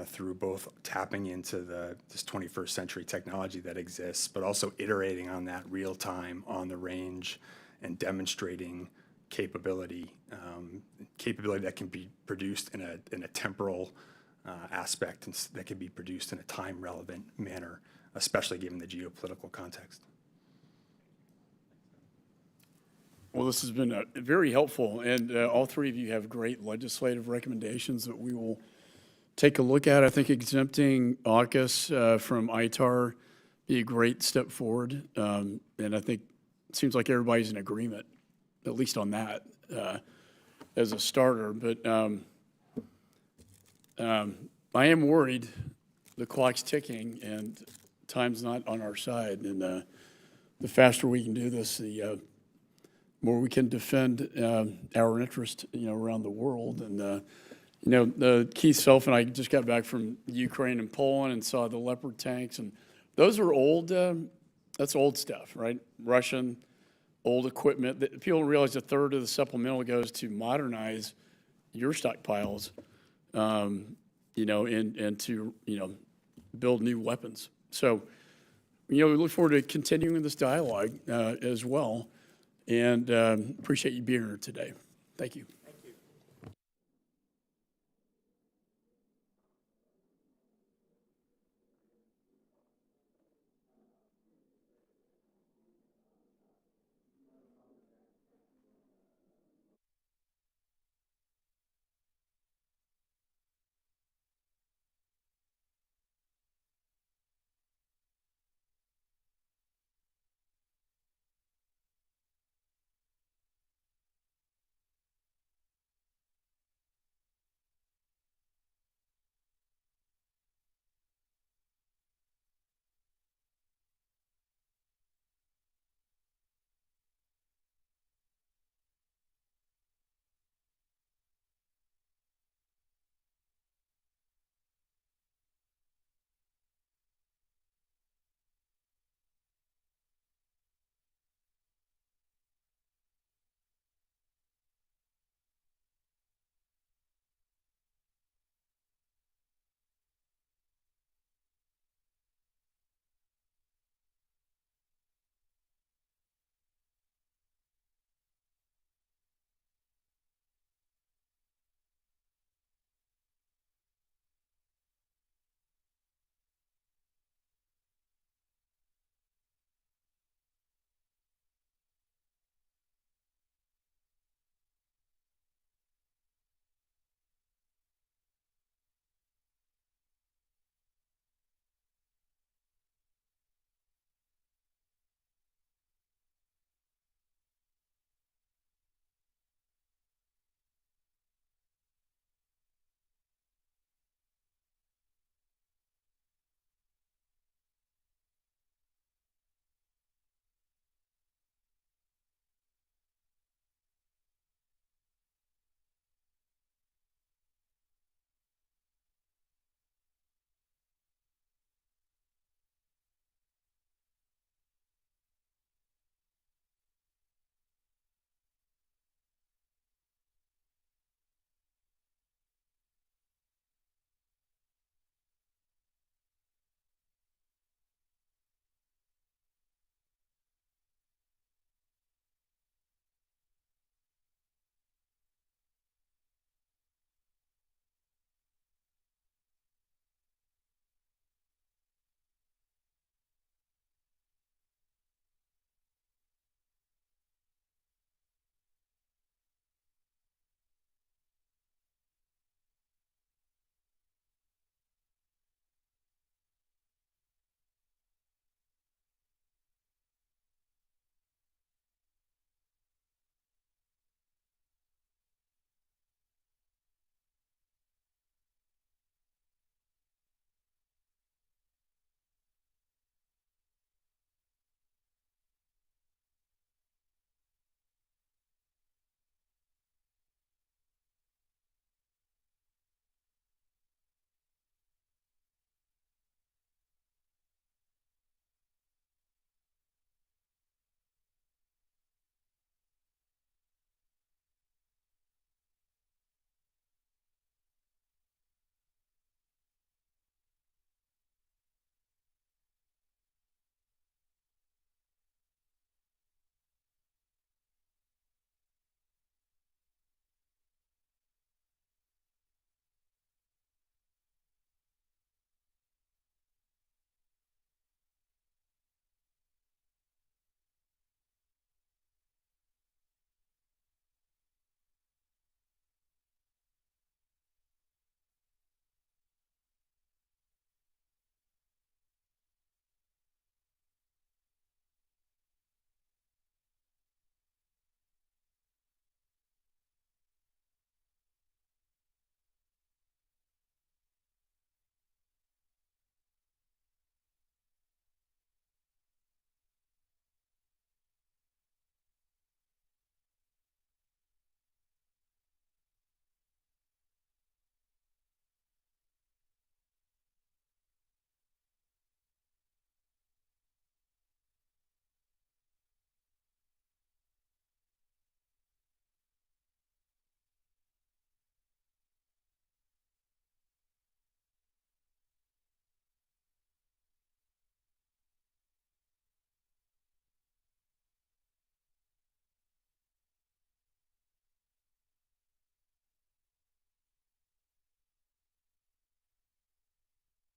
[SPEAKER 5] through both tapping into this 21st century technology that exists, but also iterating on that real time on the range and demonstrating capability, capability that can be produced in a temporal aspect and that can be produced in a time-relevant manner, especially given the geopolitical context.
[SPEAKER 1] Well, this has been very helpful, and all three of you have great legislative recommendations that we will take a look at. I think exempting AUKUS from ITAR be a great step forward, and I think it seems like everybody's in agreement, at least on that, as a starter. But I am worried. The clock's ticking, and time's not on our side. And the faster we can do this, the more we can defend our interest, around the world. And Keith Self and I just got back from Ukraine and Poland and saw the Leopard tanks, and those are old. That's old stuff, right? Russian old equipment. That people don't realize a third of the supplemental goes to modernize your stockpiles, and to build new weapons. So, we look forward to continuing this dialogue as well, and appreciate you being here today. Thank you.